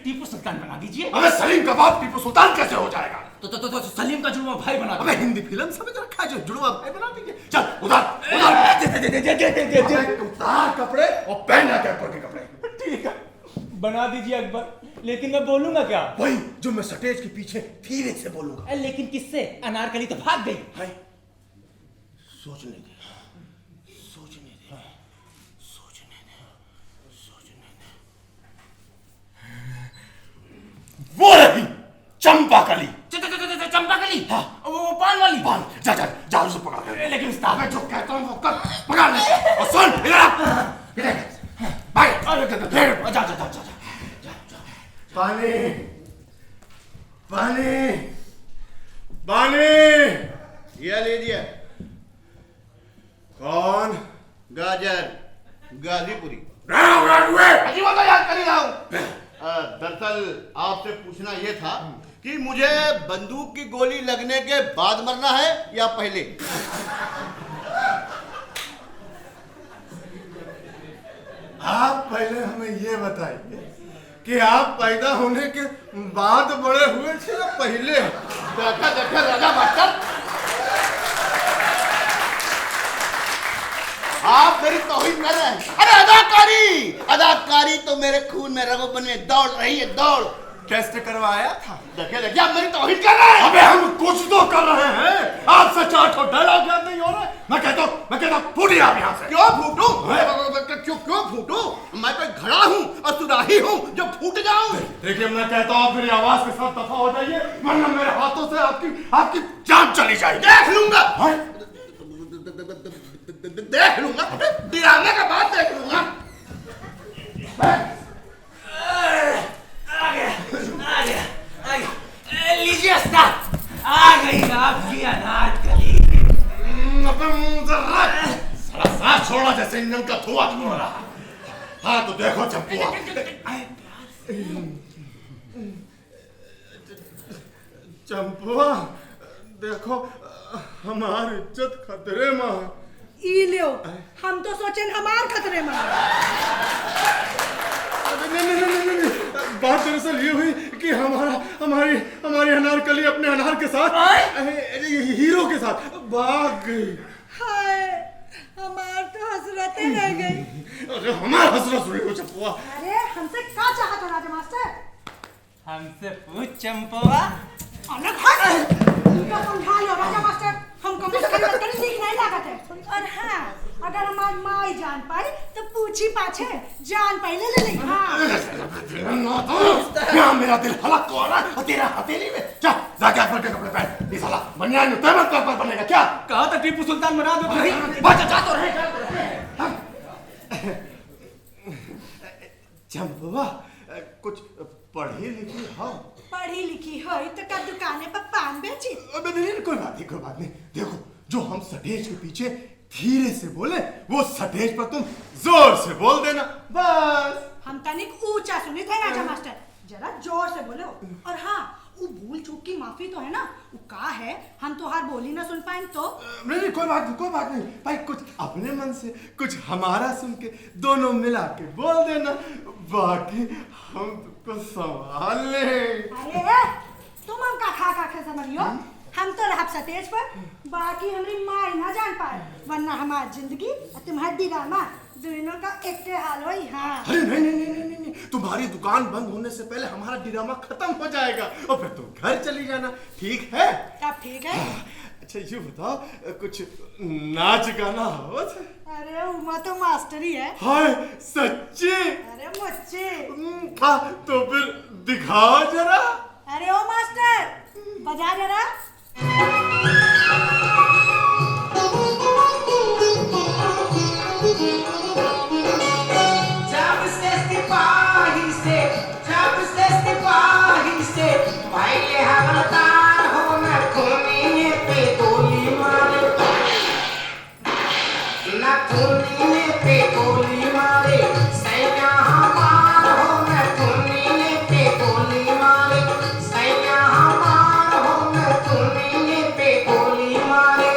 टीपू सुल्तान बना दीजिए।
अबे सलीम का बाप टीपू सुल्तान कैसे हो जाएगा?
तो सलीम का जुड़वा भाई बना
अबे हिंदी फिल्म समझ रखा है, जो जुड़वा भाई बना देंगे। चल उतार कपड़े और पहना के अकबर के कपड़े।
ठीक है, बना दीजिए अकबर। लेकिन मैं बोलूंगा क्या?
वही जो मैं स्टेज के पीछे धीरे से बोलूंगा।
लेकिन किससे? अनारकली तो भाग गई।
सोचने दे। वो रही चंपाकली।
चंपाकली? हाँ, वो पान वाली।
जा उसे पकड़ ले।
लेकिन उस्ताद,
मैं जो कहता हूँ वो कर, पकड़ ले। और सुन इधर आ। जा। पानी
ये लीजिए।
कौन?
गाजर गाजीपुरी।
अजीब होता याद कर ही रहा हूँ।
दरअसल आपसे पूछना यह था कि मुझे बंदूक की गोली लगने के बाद मरना है या पहले?
आप पहले हमें ये बताइए कि आप पैदा होने के बाद बड़े हुए थे या पहले?
देखा राजा मास्टर, आप मेरी तौहीन कर रहे हैं। अरे अदाकारी तो मेरे खून में रगों में दौड़ रही है, दौड़।
टेस्ट करवाया था।
देखिए आप मेरी तौहीन कर रहे हैं।
अबे हम कुछ तो कर रहे हैं, आपसे 4 डायलॉग याद नहीं हो रहे। मैं कहता हूँ फूटिए आप यहाँ से।
क्यों फूटूं? क्यों फूटूं? मैं कोई घड़ा हूँ और सुराही हूँ जो फूट जाऊं?
देखिए मैं कहता हूँ आप मेरी आवाज के साथ दफा हो जाइए, वरना मेरे हाथों से आपकी जान चली जाएगी।
देख लूंगा, ड्रामे के बाद देख लूंगा।
आ गया। लीजिए उस्ताद, आ गई आपकी अनारकली।
साला सांस छोड़ा जैसे इंजन का धुआं छोड़ रहा। हाँ तो देखो चंपुआ, देखो हमारी इज्जत खतरे में।
ई लियो, हम तो सोचें हमार खतरे में।
नहीं, बात दरअसल ये हुई कि हमारी अनारकली अपने अनार के साथ, हीरो के साथ भाग गई।
हाय, हमार तो हसरतें रह गई।
अरे हमारा हसरत सुनी हो चंपुआ।
अरे हमसे क्या चाहत हो राजा मास्टर?
हमसे पूछ चंपुआ।
अलग हट। इनका समझा लो राजा मास्टर, हमको मुश्किल ठीक नहीं लागत है। और हाँ, अगर हमारी माई जान पाई तो पूछी पाछे जान पहले ले लेंगे।
हाँ मेरा दिल हलक हो रहा है और तेरा हथेली में। चल जाके अकबर के कपड़े पहन। ये साला बनियान तेमत का अकबर बनेगा क्या?
कहा था टीपू सुल्तान बना दो।
जा तो रहे। चंपुआ कुछ पढ़ी लिखी हो?
पढ़ी लिखी हो तो का दुकाने पर पान बेची?
नहीं, कोई बात नहीं। देखो जो हम स्टेज के पीछे धीरे से बोले, वो स्टेज पर तुम जोर से बोल देना बस।
हम तनिक ऊंचा सुनी थे राजा मास्टर, जरा जोर से बोलो। और हाँ, वो भूल चूक की माफी तो है ना, वो का है हम तो हर बोली ना सुन पाए तो।
नहीं, कोई बात नहीं भाई, कुछ अपने मन से कुछ हमारा सुन के दोनों मिला के बोल देना, बाकी हम तुमको संभाल ले।
अरे तुम हम का खा के समझियो, हम तो रह स्टेज पर, बाकी हमारी माई ना जान पाए, वरना हमारी जिंदगी और तुम्हारी ड्रामा दोनों का एक हाल होई। हाँ
अरे नहीं, तुम्हारी दुकान बंद होने से पहले हमारा ड्रामा खत्म हो जाएगा और फिर तुम घर चली जाना, ठीक है?
तब ठीक है।
अच्छा ये बताओ, कुछ नाच गाना हो?
अरे उमा तो मास्टर ही है।
हाय सच्ची?
अरे मुझे।
तो फिर दिखाओ जरा।
अरे ओ मास्टर, बजा जरा।
भाई ये हवलदार हो न खूनी पे गोली मारे, न खूनी पे गोली मारे, सैया हमार हो न खूनी पे गोली मारे, सैया हमार हो न खूनी पे गोली मारे।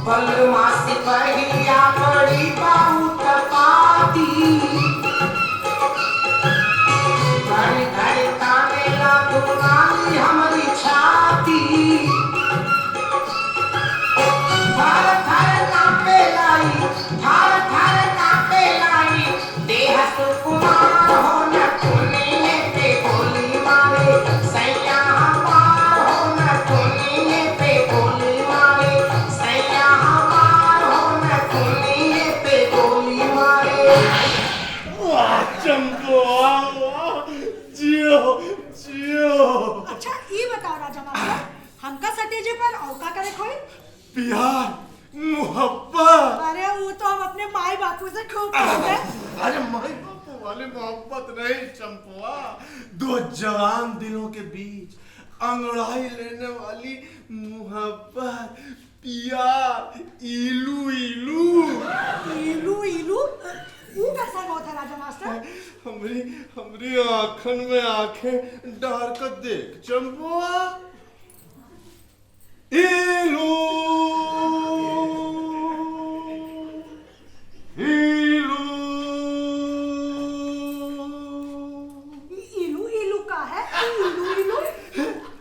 बलमासी पहिया बड़ी बहुत पाती, घड़ी घड़ी तानेला दुनाली हमारी छाती, थर थर कांपे लाई, थर थर कांपे लाई, देह सुकुमार हो न खूनी पे गोली मारे, सैया हमार हो न खूनी पे गोली मारे, सैया हमार हो न खूनी पे गोली मारे।
वाह चंपू, वाह वाह, जियो जियो।
अच्छा ये बताओ राजा मास्टर, हमका सटेजे पर औका करे कोई?
प्यार मोहब्बत।
अरे वो तो हम अपने माई बापू से खूब करते हैं।
अरे माई बापू वाली मोहब्बत नहीं चंपुआ, दो जवान दिलों के बीच अंगड़ाई लेने वाली मोहब्बत, प्यार, इलू इलू।
इलू इलू वो कैसा बहुत है राजा मास्टर?
हमरी हमरी आंखन में आंखें डाल कर देख चंपुआ। इलू इलू
इलू इलू का है? इलू इलू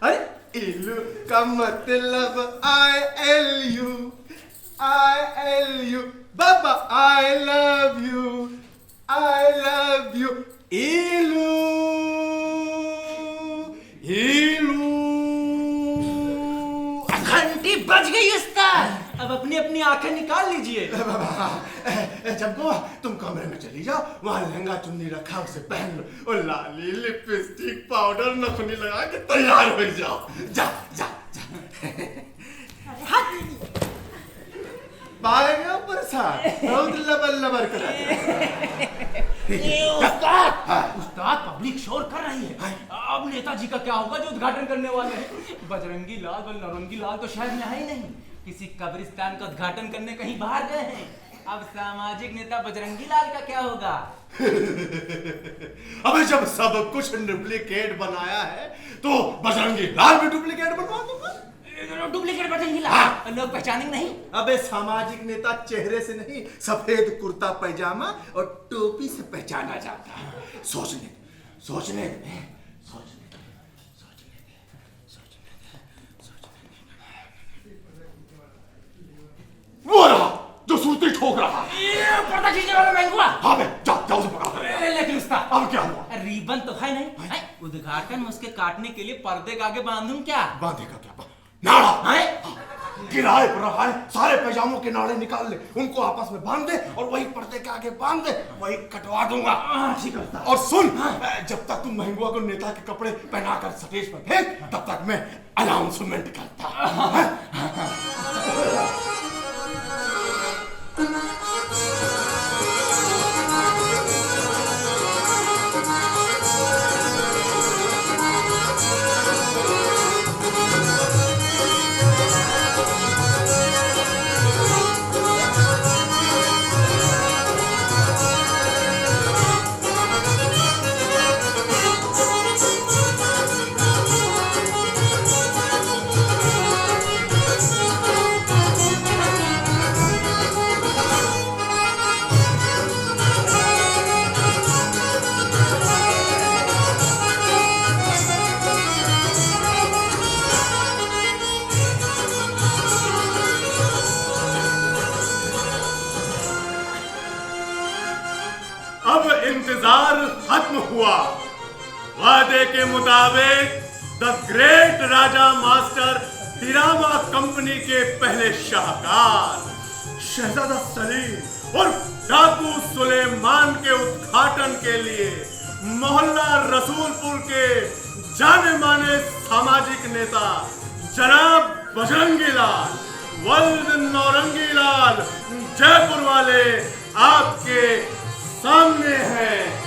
अरे इलू का मतलब I L U Baba I love you इलू इलू।
घंटी बज गई उस्ताद, अब अपनी अपनी आंखें निकाल लीजिए।
चंपू तुम कमरे में चली जाओ, वहाँ लहंगा चुन्नी रखा उसे पहन लो और लाली लिपस्टिक पाउडर नखनी लगा के तैयार हो जाओ। जा जा जा।
अरे हट।
पाएगा प्रसाद बहुत लबर लबर कराते।
उस्ताद पब्लिक शोर कर रही है। अब नेताजी का क्या होगा जो उद्घाटन करने वाले हैं? बजरंगी लाल और नौरंगी लाल तो शहर में है ही नहीं, किसी कब्रिस्तान का उद्घाटन करने कहीं बाहर गए हैं। अब सामाजिक नेता बजरंगी लाल का क्या होगा?
अबे जब सब कुछ डुप्लीकेट बनाया है तो बजरंगी लाल भी डुप्लीकेट बनवा दूंगा।
डुप्लीकेट बजरंगी लाल लोग पहचानेंगे नहीं।
अबे सामाजिक नेता चेहरे से नहीं, सफेद कुर्ता पैजामा और टोपी से पहचाना जाता है। सोचने वो रहा जो सूरती ठोक रहा है।
पर्दा खींचने वाला महंगा।
हाँ बे जाओ उसे पकड़ कर।
लेकिन उस्ताद
अब क्या हुआ?
रिबन तो है नहीं। उद्घाटन में उसके काटने के लिए पर्दे का आगे बांधूं क्या?
बांधेगा क्या? नाड़ा किराए पर रहा है, सारे पैजामों के नाड़े निकाल ले, उनको आपस में बांध दे और वही पर्दे के आगे बांध दे, वही कटवा दूंगा।
ठीक है।
और सुन, जब तक तुम महंगुआ को नेता के कपड़े पहनाकर स्टेज पर फेंक, तब तक मैं अनाउंसमेंट करता। इंतजार खत्म हुआ। वादे के मुताबिक the great Raja master drama company के पहले शाहकार शहजादा सलीम और डाकू सुलेमान के उद्घाटन के लिए मोहल्ला रसूलपुर के जाने माने सामाजिक नेता जनाब बजरंगी लाल वल्द नौरंगी लाल जयपुर वाले आपके सामने हैं।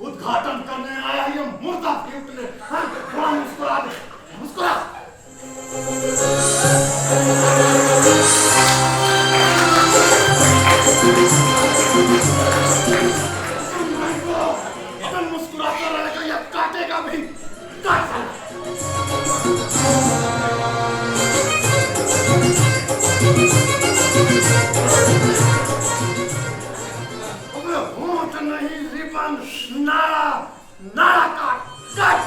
उद्घाटन करने आया ये मुर्दा पीटने। थोड़ा मुस्कुरा दे, मुस्कुरा। अबे मुस्कुराता रहेगा या काटेगा भी? काट साला। अबे होंठ नहीं रिबन, नाड़ा नाड़ा काट काट।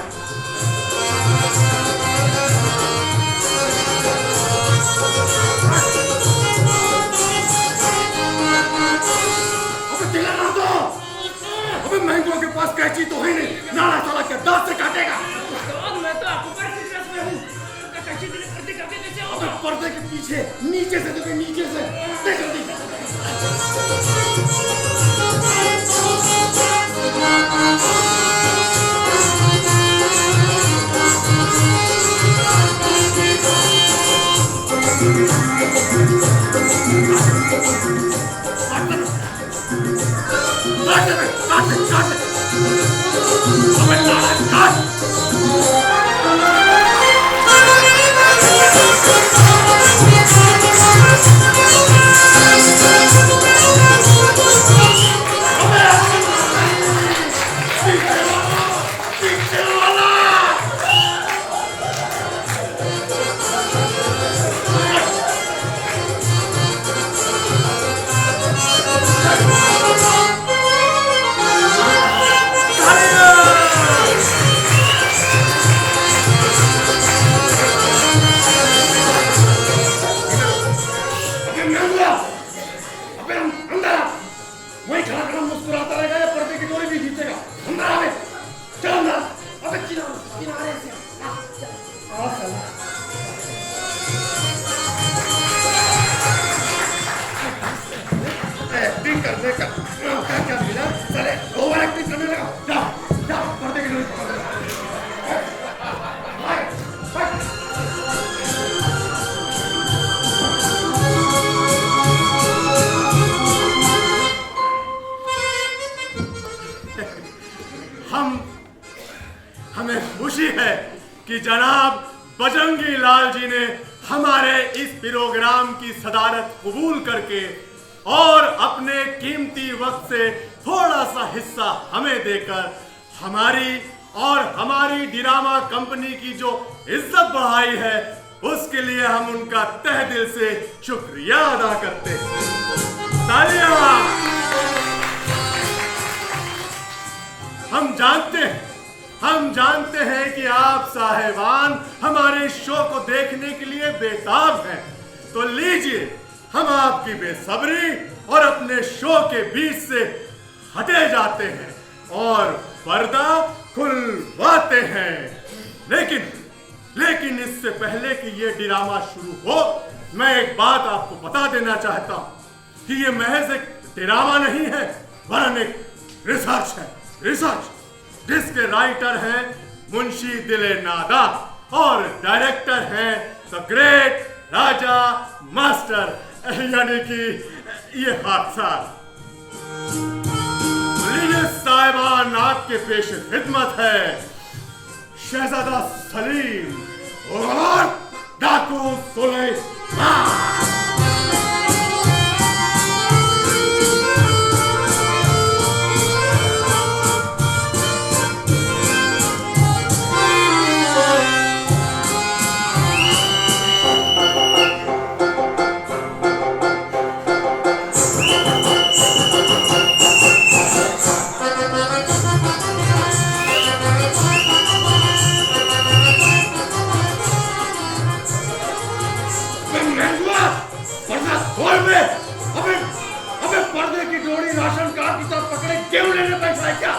अबे दिला ना दो। अबे मैंगो के पास कैंची तो है नहीं, नाड़ा साला के दांत से काटेगा।
मैं तो आपको पर में हूँ। कैंची तेरे पर्दे करके कैसे होगा?
अबे पर्दे के पीछे नीचे से देखो, नीचे से देख जल्दी। हमें खुशी है कि जनाब बजरंगी लाल जी ने हमारे इस प्रोग्राम की सदारत कबूल करके और अपने कीमती वक्त से थोड़ा सा हिस्सा हमें देकर हमारी और हमारी ड्रामा कंपनी की जो इज्जत बढ़ाई है उसके लिए हम उनका तहे दिल से शुक्रिया अदा करते हैं। तालियां। हम जानते हैं कि आप साहिबान हमारे शो को देखने के लिए बेताब हैं, तो लीजिए, हम आपकी बेसब्री और अपने शो के बीच से हटे जाते हैं और पर्दा खुलवाते हैं। लेकिन इससे पहले कि ये ड्रामा शुरू हो, मैं एक बात आपको बता देना चाहता हूं कि ये महज एक ड्रामा नहीं है, वरन एक रिसर्च है। रिसर्च जिसके राइटर हैं मुंशी दिले नादा और डायरेक्टर हैं द ग्रेट राजा मास्टर, यानी कि ये हादसा। लीजिए साहिबान, आपके पेश खिदमत है शहजादा सलीम और डाकू सुलेमान। पर्दे की डोरी राशन कार्ड की तरफ पकड़े क्यों लेने पैसा है क्या?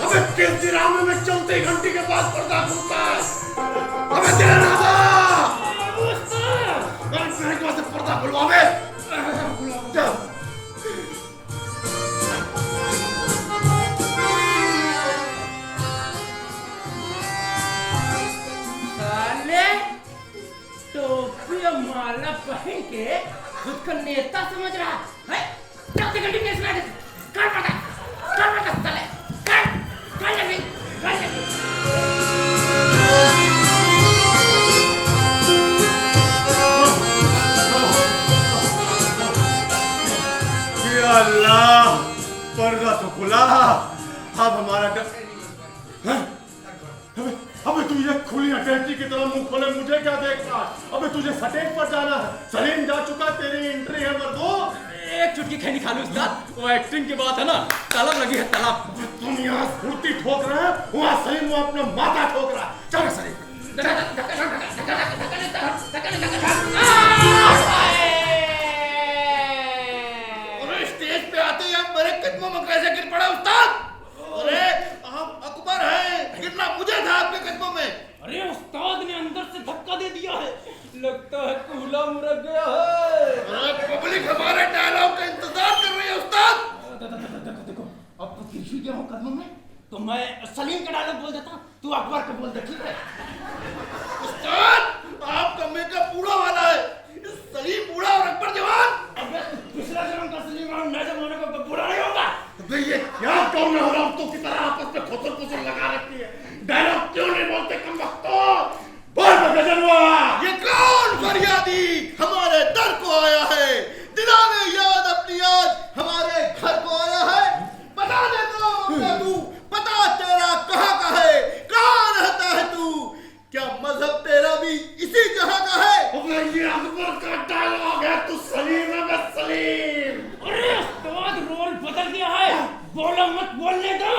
अबे किस ड्रामे में चलते घंटी के बाद पर्दा खुलता है? अबे तेरा नादा मेरे को से पर्दा खुलवा बे।
टोपी और माला पहन के खुद को नेता समझ रहा है? चलते घंटी में सुना दे, कर पता चले, कर लगी।
या अल्लाह, पर्दा तो खुला, अब हमारा अबे तू ये खुली अटैची की तरह मुंह खोले मुझे क्या देख रहा है? अबे तुझे स्टेज पर जाना है, सलीम जा चुका, तेरी एंट्री है मर्दो।
एक चुटकी खैनी खा लो उस्ताद, वो एक्टिंग की बात है ना, तलब लगी है तलब।
तुम यहाँ स्फूर्ति ठोक रहे हैं, वहाँ सलीम वो अपना माथा ठोक रहा है। चलो सलीम।
अरे स्टेज पे आते ही हम मेरे कदमों में कैसे गिर पड़ा उस्ताद? अरे हम अकबर हैं, गिरना मुझे था आपके कदमों में।
अरे उस्ताद ने अंदर से धक्का दे दिया है, लगता है कूला मुरक गया है।
अरे पब्लिक हमारे डायलॉग का इंतजार कर रही है उस्ताद।
देखो अब तो गिर गया हूँ कदमों में, तो मैं सलीम का डायलॉग बोल देता, तू अकबर का बोल दे, ठीक है?
उस्ताद आपका मेकअप बूढ़ा वाला है, सलीम बूढ़ा और अकबर जवान।
अबे पिछला जन्म का सलीम और नया जमाने का बूढ़ा नहीं होगा।
अबे ये क्या कौन है औरतों की तरह आपस में खुसर पुसर लगा रखी है? डायलॉग क्यों नहीं बोलते कमबख्तो? बोल गजनवा।
ये कौन फरियादी हमारे दर को आया है? दिलाने याद अपनी याद हमारे घर को आया है। बता दे तू, पता तेरा कहाँ का है? कहाँ रहता है तू? क्या मजहब तेरा भी इसी जहाँ का है?
अबे ये अकबर का डायलॉग है, तू सलीम है, मैं सलीम।
अरे उस्ताद रोल बदल गया है, बोलो मत, बोलने दो।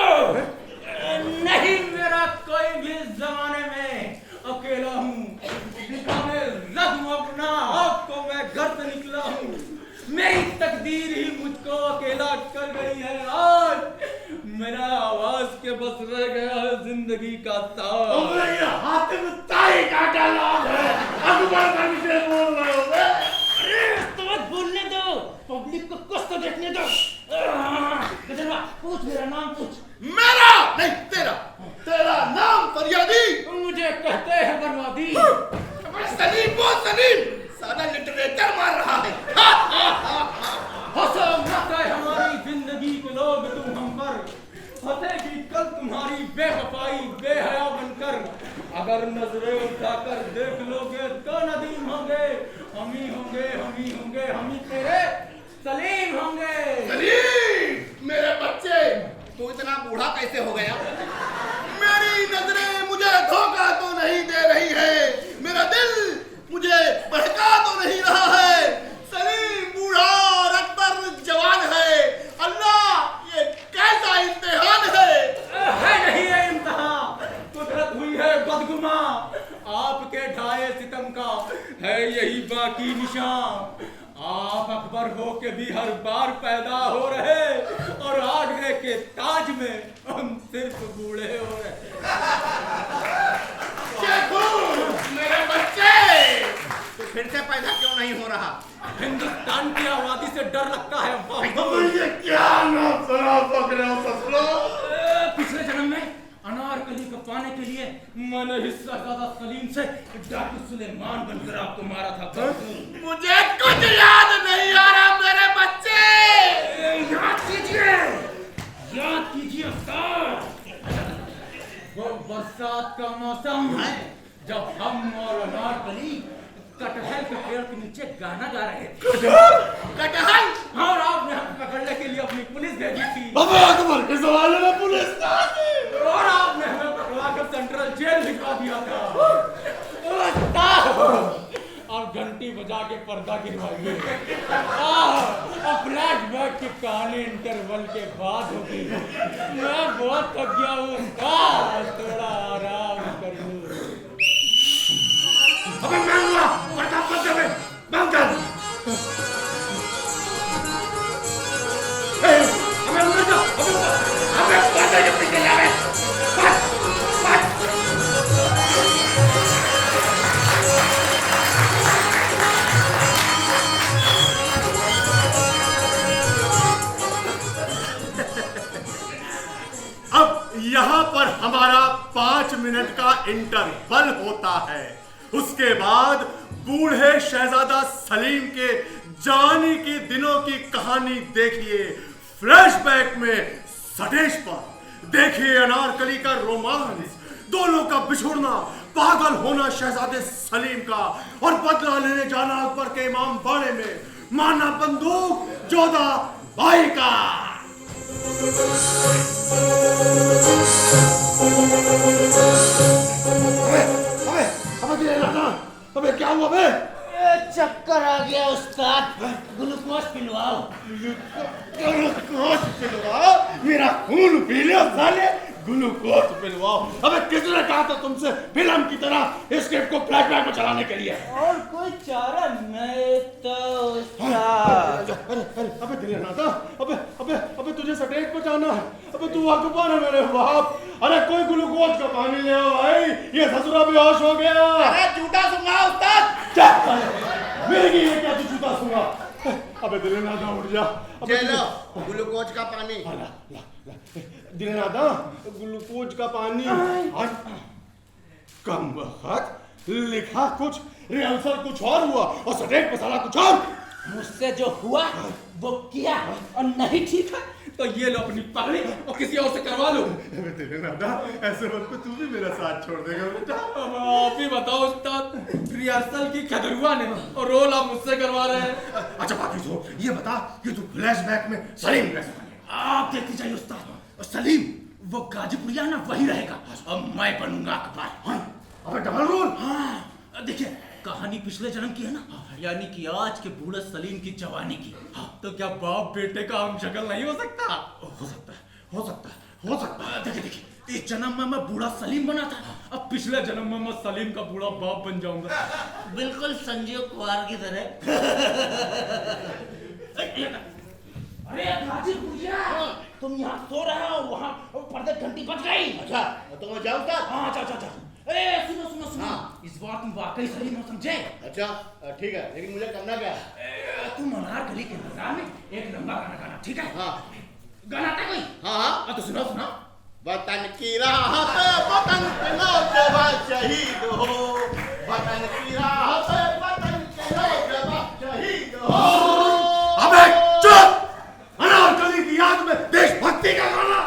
नहीं, मेरा कोई भी इस जमाने में अकेला हूँ, दिखाने रखूं अपना आपको, मैं घर से निकला हूँ। मेरी तकदीर ही मुझको अकेला कर गई है। आज मेरा आवाज के बस रह गया है जिंदगी का ताज।
अबे ये हातिम ताई का डायलॉग है, अकबर का विषय बोल रहे हो बे?
अरे उस्ताद बोलने दो, पब्लिक को कुछ तो देखने दो। गजनवा पूछ, मेरा नाम पूछ।
मेरा नहीं, तेरा नाम फरियादी।
मुझे कहते हैं बर्बादी।
सलीम बोल सलीम, सादा लिटरेचर मार रहा है।
हंसो मत है हमारी जिंदगी के लोग तुम हम पर, फतेगी कल तुम्हारी बेवफाई बेहया बनकर। अगर नजरें उठाकर देख लोगे तो नदीम होंगे, हम ही होंगे, हम ही होंगे, हम ही तेरे सलीम होंगे।
सलीम मेरे बच्चे, तू इतना बूढ़ा कैसे हो गया? मेरी नजरें मुझे धोखा तो नहीं दे रही है, मेरा दिल मुझे बहका तो नहीं रहा है। सलीम बूढ़ा और अकबर जवान है। अल्लाह ये कैसा इम्तिहान है?
है नहीं है इम्तिहान, कुदरत हुई है हाँ, आप अकबर हो के भी हर बार पैदा हो रहे और आगरे के ताज में हम सिर्फ बूढ़े हो रहे।
मेरे बच्चे, तो फिर से पैदा क्यों नहीं हो रहा?
हिंदुस्तान की आबादी से डर लगता है अब्बा।
ये क्या नाम सुना पकड़े हो ससुरो?
पिछले जन्म में अनारकली को पाने के लिए मैंने हिस्सा ज्यादा सलीम से डाकू सुलेमान बनकर आपको मारा था।
मुझे कुछ याद नहीं आ रहा मेरे बच्चे।
याद कीजिए उस्ताद। वो बरसात का मौसम है जब हम और अनारकली कटहल के पेड़ के नीचे गाना गा रहे थे।
कटहल?
और आपने हमें पकड़ने के लिए अपनी पुलिस भेजी थी।
बाबा अकबर के सवाल में पुलिस ना आती।
और आपने हमें पकड़ाकर सेंट्रल जेल भिजवा दिया था। अब घंटी बजा के पर्दा गिरवाइए। अब फ्लैशबैक की कहानी इंटरवल के बाद होगी। मैं बहुत थक गया हूँ, थोड़ा आराम कर लूं।
अबे मैं हुआ प्रताप बंद में बंद कर। अबे उधर जा, अबे बंद है पीछे जावे। अब यहाँ पर हमारा 5 मिनट का इंटरवल होता है। उसके बाद बूढ़े शहजादा सलीम के जानी के दिनों की कहानी देखिए फ्लैशबैक में सटेज पर। देखिए अनारकली का रोमांस, दोनों का बिछुड़ना, पागल होना शहजादे सलीम का और बदला लेने जाना अकबर के इमाम बाड़े में, मारना बंदूक जोधा भाई का। अबे क्या हुआ बे?
चक्कर आ गया उस्ताद, ग्लूकोज पिलवाओ।
ग्लूकोज पिलवाओ? मेरा खून पी लो साले, ग्लूकोज पिलवाओ। अबे किसने कहा था तुमसे फिल्म की तरह स्क्रिप्ट को फ्लैशबैक में चलाने के लिए?
और कोई चारा नहीं तो उस्ताद।
अबे दिल नाता, अबे तुझे स्टेज पर जाना है। अबे तू अकबर है मेरे बाप। अरे कोई ग्लूकोज का पानी ले आओ भाई, ये ससुरा बेहोश हो गया।
अरे झूठा सुना उस्ताद।
क्या मेरी ये क्या तू झूठा सुना? अबे दिल नाता उठ जा।
ये लो ग्लूकोज का पानी।
दिल नाता ग्लूकोज का पानी। कम वक्त लिखा कुछ, रिहर्सल कुछ और हुआ और स्टेज पर साला कुछ और।
मुझसे जो हुआ वो किया और नहीं ठीक है
तो ये लो अपनी पगड़ी और किसी और से करवा लो।
तेरे नादा ऐसे वक्त पे तू भी मेरा साथ छोड़ देगा बेटा।
आप ही बताओ उस्ताद, रिहर्सल की खदरुआ ने और रोल आप मुझसे करवा रहे हैं।
अच्छा बाकी तो ये बता कि तू फ्लैशबैक में सलीम कैसे बनेगा?
आप देखते जाइए उस्ताद, और सलीम वो गाजीपुरिया ना वही रहेगा और मैं बनूंगा अकबर।
अबे डबल रोल।
हाँ देखिए, कहानी पिछले जन्म की है ना, यानी कि आज के बूढ़े सलीम की जवानी की। तो क्या बाप बेटे का हम शक्ल नहीं हो सकता?
हो सकता है।
देखिए इस जन्म में मैं बूढ़ा सलीम बना था, अब पिछले जन्म में मैं सलीम का बूढ़ा बाप बन जाऊंगा।
बिल्कुल संजीव कुमार की तरह।
अरे गाजीपुरिया, तुम यहाँ सो रहे हो, वहाँ पर्दे घंटी बज गई।
अच्छा तो मैं जाऊँ उस्ताद?
हाँ जा। अरे सुनो, इस बार तुम वाकई सलीम हो, समझे?
अच्छा ठीक है, लेकिन मुझे करना क्या है?
तुम अनारकली के मैदान में एक लंबा गाना गाना, ठीक है?
हाँ
गाना आता कोई?
हाँ।
तो सुनो।
वतन की राह पे वतन के नौजवान शहीद हो, वतन की राह पे वतन के नौजवान शहीद हो।
अबे चुप! अनारकली की याद में देशभक्ति का गाना।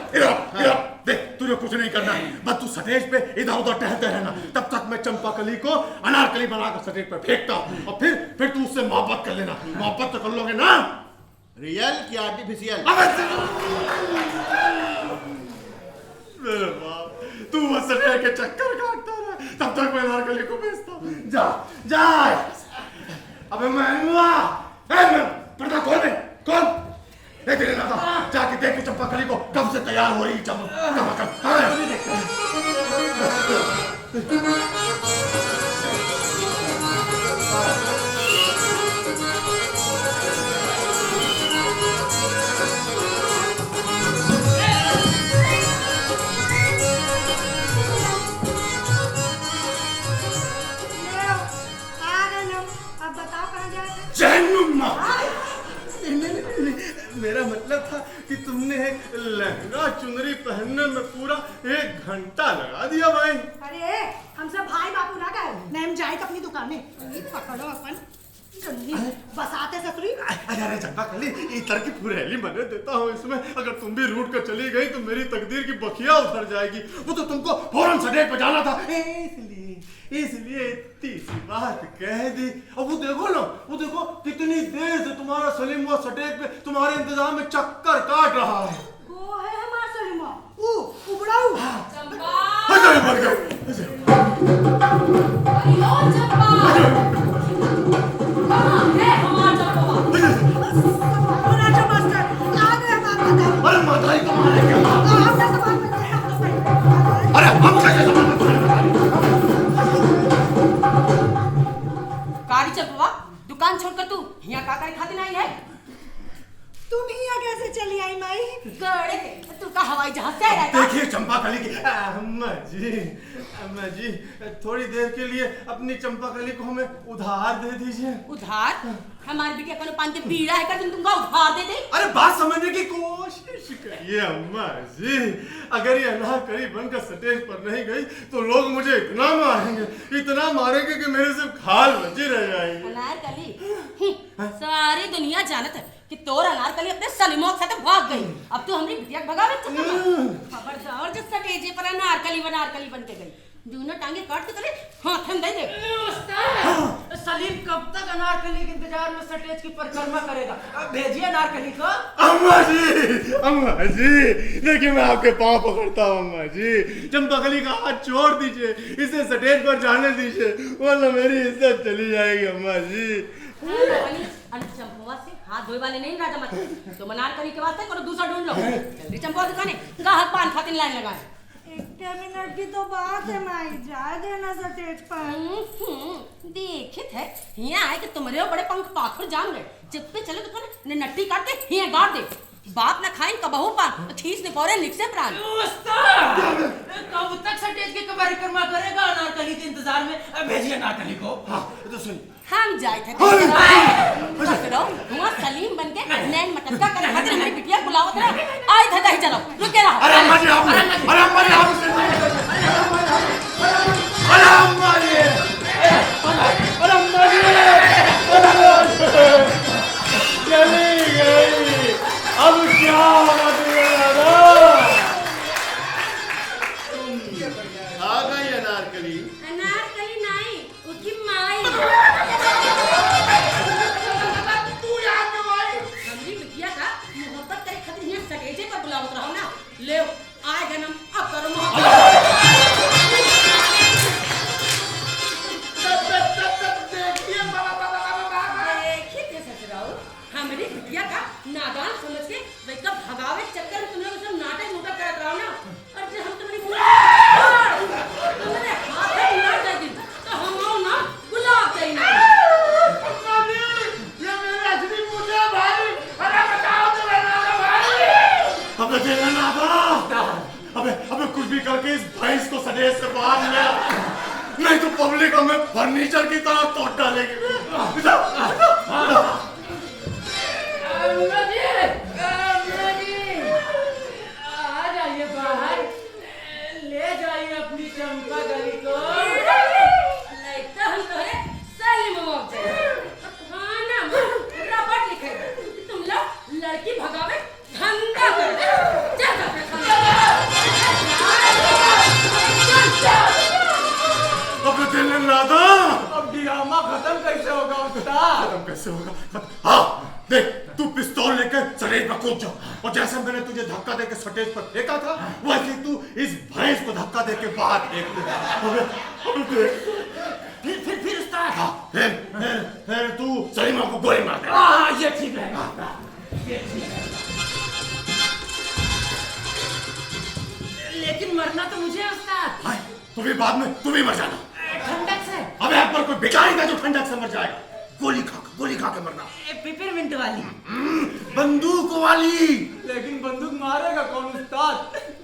इधर देख, तुझे कुछ नहीं करना है, बस तू स्टेज पे इधर उधर टहलते रहना। तब तक मैं चंपाकली को अनारकली बनाकर स्टेज पे फेंकता हूँ और फिर तू उससे मोहब्बत कर लेना। मोहब्बत तो कर लोगे ना?
रियल की आर्टिफिशियल?
मेरे बाप, तू बस स्टेज के चक्कर काटता रहा, तब तक मैं अनारकली को भेजता हूँ। जा। अबे मैं पर्दा खोल दे, कौन? जाके देख के चंपाकली को कब से तैयार हो रही।
बताओ कहाँ जाए थे?
जहन्नुम।
हाँ,
मेरा मतलब था कि तुमने लहंगा चुनरी पहनने में पूरा 1 घंटा लगा दिया भाई।
अरे हमसे भाई बापू ना कहे, नहीं हम जाए अपनी दुकाने। पकड़ो अपन जल्दी बसाते ससुरी।
अरे चंपा कली इतर की फुरेली मने देता हूँ इसमें। अगर तुम भी रूठ कर चली गई तो मेरी तकदीर की बखिया उतर जाएगी। वो तो तुमको फौरन सडेक पे जाना था, इसलिए इतनी सी बात कह दी। अब वो देखो ना, वो देखो कितनी देर से तुम्हारा सलीम वो सटेक पे तुम्हारे इंतजाम में चक्कर काट रहा है।
वो है हमारा सलीमा, उबड़ाऊ।
अरे मर गए।
राजा मास्टर आ गए हमारे।
अरे माता ही तुम्हारे क्या?
हमने सामान में
अरे हम कैसे
कारी चल बाबा, दुकान छोड़कर तू यहाँ का कारी खाती नहीं है?
तुम यहाँ कैसे चली आई माई?
गड़े तू का हवाई जहाज से आया था?
देखिए चंपा कली की अम्मा जी थोड़ी देर के लिए अपनी चंपा कली को हमें उधार दे दीजिए।
उधार? हमारी बिटिया को पान के पीड़ा है कर तुमका उधार दे दे?
अरे बात समझने की कोशिश करिए अम्मा जी। अगर ये अनारकली बनकर स्टेज पर नहीं गई तो लोग मुझे इतना मारेंगे कि मेरे सिर्फ खाल बची रह जाएंगे।
अनारकली? सारी दुनिया जानत है कि तोर अनारकली अपने सलीमों के साथ भाग गई। अब तू हमारी बिटिया भगावे चक्कर में। खबरदार जिस स्टेज पर अनारकली बन के गई, दोनों टांगे काट के तले हाथ में दे दे।
सलीम कब तक अनारकली के इंतजार में स्टेज की परिक्रमा करेगा? भेजिए अनारकली को।
अम्मा जी देखिए मैं आपके पांव पकड़ता हूँ अम्मा जी। चंपा कली का हाथ छोड़ दीजिए, इसे स्टेज पर जाने दीजिए वरना मेरी इज्जत चली जाएगी अम्मा जी।
चंपवा से हाथ धोए वाले नहीं राजा मत तो अनारकली के वास्ते कोई दूसरा ढूंढ लो। जल्दी चंपवा दुकाने गाहक पान खातिर लाइन लगाए।
1 मिनट की तो बात है माई, जा देना स्टेज पर।
देखित है यहाँ आए कि तुम्हारे बड़े पंख पाखुर जाम गए। जब पे चले तो ने नट्टी काट के यहाँ गाड़ दे। बाप न खाइन कबहू पान खींच ने पौरे निक से प्राण।
कब तक स्टेज की परिक्रमा करेगा अनारकली के इंतजार में? भेजिए अनारकली को।
हाँ तो सुनिए
हम जाए थे वहाँ सलीम बन के नैन मटका करे खातिर हमारी बिटिया बुलावत रहे। आए थे दही चलो रुके रहो।
अरे अम्मा जी अरे अम्मा जी चली गई। अब क्या होगा आ गई अनारकली?
अनारकली नहीं उसकी माई।
तू यहाँ क्यों आई?
हमारी बिटिया का मोहब्बत करे खातिर यहाँ सटेजे पर बुलावत रहो ना। ले आए जन्म अब करो मोहब्बत। देखिए ससुराल हमारी बिटिया का नादान समझ के वैका भगावे चक्कर में तुम लोग सब नाटक मुटक करत रहो ना। और जब हम तुम्हारी तुम्हारे हाथ में ना दे दी तो हम आओ ना गुलाब दे ना।
ये मेरे असली मुझे भाई। अरे बचाओ भाई।
अबे तेरा नादा अबे कुछ भी करके इस भैंस को सटेज से बाहर ले आ, नहीं तो पब्लिक हमें फर्नीचर की तरह तोड़ डालेगी।
आ जाइए बाहर, ले जाइए अपनी चंपा कली को।
लगता हम तोरे सलीम मोहब्बत है। खाना में रबड़ लिखे तुम लोग लड़की भगावे धंधा कर। चल
अबे तेरे नादा
अब ड्रामा खत्म कैसे होगा उस्ताद?
खत्म कैसे होगा? हाँ देख तू पिस्तौल लेकर सटेज पर कूद जा और जैसे मैंने तुझे धक्का देकर सटेज पर फेंका था वैसे तू इस भैंस को धक्का देके बाहर फेंक दे।
फिर उस्ताद।
हाँ फिर तू सलीमा को गोली मार दे।
हाँ ये ठीक है। लेकिन मरना तो मुझे है उस्ताद।
हाय तू भी बाद में तू भी मर जाना।
ठंडक से।
अबे आप पर कोई भिखारी था जो ठंडक से मर जाएगा। गोली खा के मरना।
पिपरमिंट वाली
बंदूक वाली।
लेकिन बंदूक मारेगा कौन उस्ताद?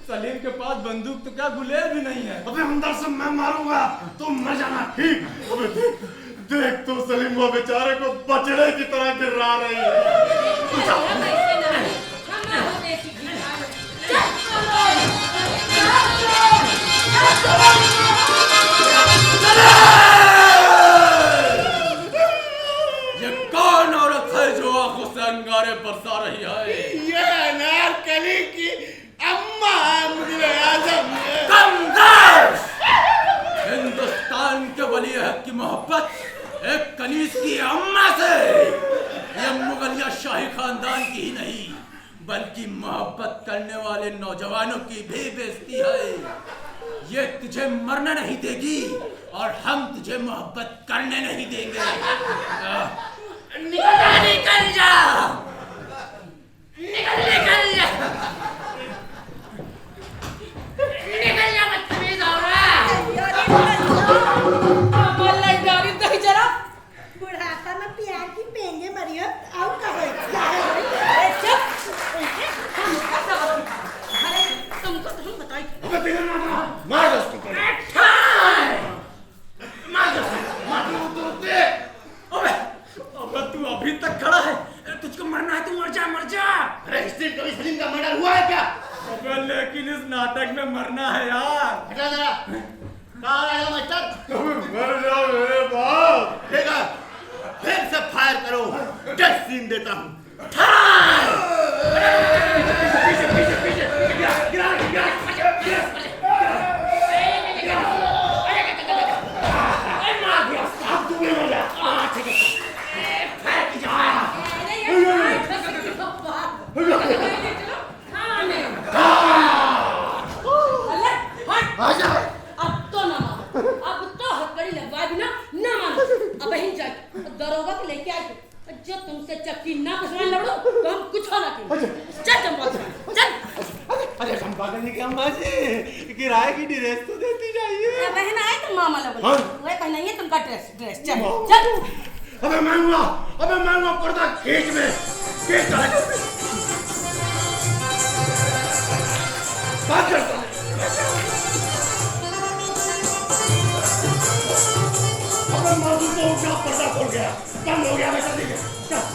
सलीम के पास बंदूक तो क्या गुलेल भी नहीं है।
अबे अंदर से मैं मारूंगा तुम मर जाना। ठीक अबे देख तो सलीम वो बेचारे को बछड़े की तरह गिरा रही है।
ये कौन औरत है जो आंखों से अंगारे बरसा रही है?
ये अनारकली की अम्मा मुझे आजम है।
हिंदुस्तान के वली-ए-अहद की मोहब्बत एक कनीज की अम्मा से, ये मुगलिया शाही खानदान की ही नहीं बल्कि मोहब्बत करने वाले नौजवानों की भी बेइज्जती है। ये तुझे मरने नहीं देगी और हम तुझे मोहब्बत करने नहीं देंगे। निकल जा, निकल जा, बदतमीज औरत।
बुढ़ापा में प्यार की पेंगे मरियम और कहे
तुमको तो हम बताई।
मार दो उसको।
अबे तू अभी तक खड़ा है? तुझको मरना है तो मर जा, मर जा।
अरे इस दिन कभी सलीम का मर्डर हुआ है क्या?
अबे लेकिन इस नाटक में मरना है यार।
हटा जरा। कहाँ आएगा मास्टर?
मर जाओ मेरे बाप।
ठीक है, फिर से फायर करो, डेथ सीन देता हूँ।
अब तो ना मानो, अब तो हथकड़ी लगवा बिना ना मानो। अब बहन जाए दरोगा को लेके आए जब तुमसे चक्की ना कसवाने लड़ो तो हम कुछ ना करें। चल चंपा चल।
अरे चंपा करने की अम्मा जी, किराए की ड्रेस तो देती जाइए।
बहन आए तो मामा लगो, वह पहनाइए तुमका ड्रेस। चल चल।
अबे मांगूंगा पर्दा खींच में, खींच डाले। बात करता है। अबे मांगू तो क्या पर्दा खोल गया, कम हो गया।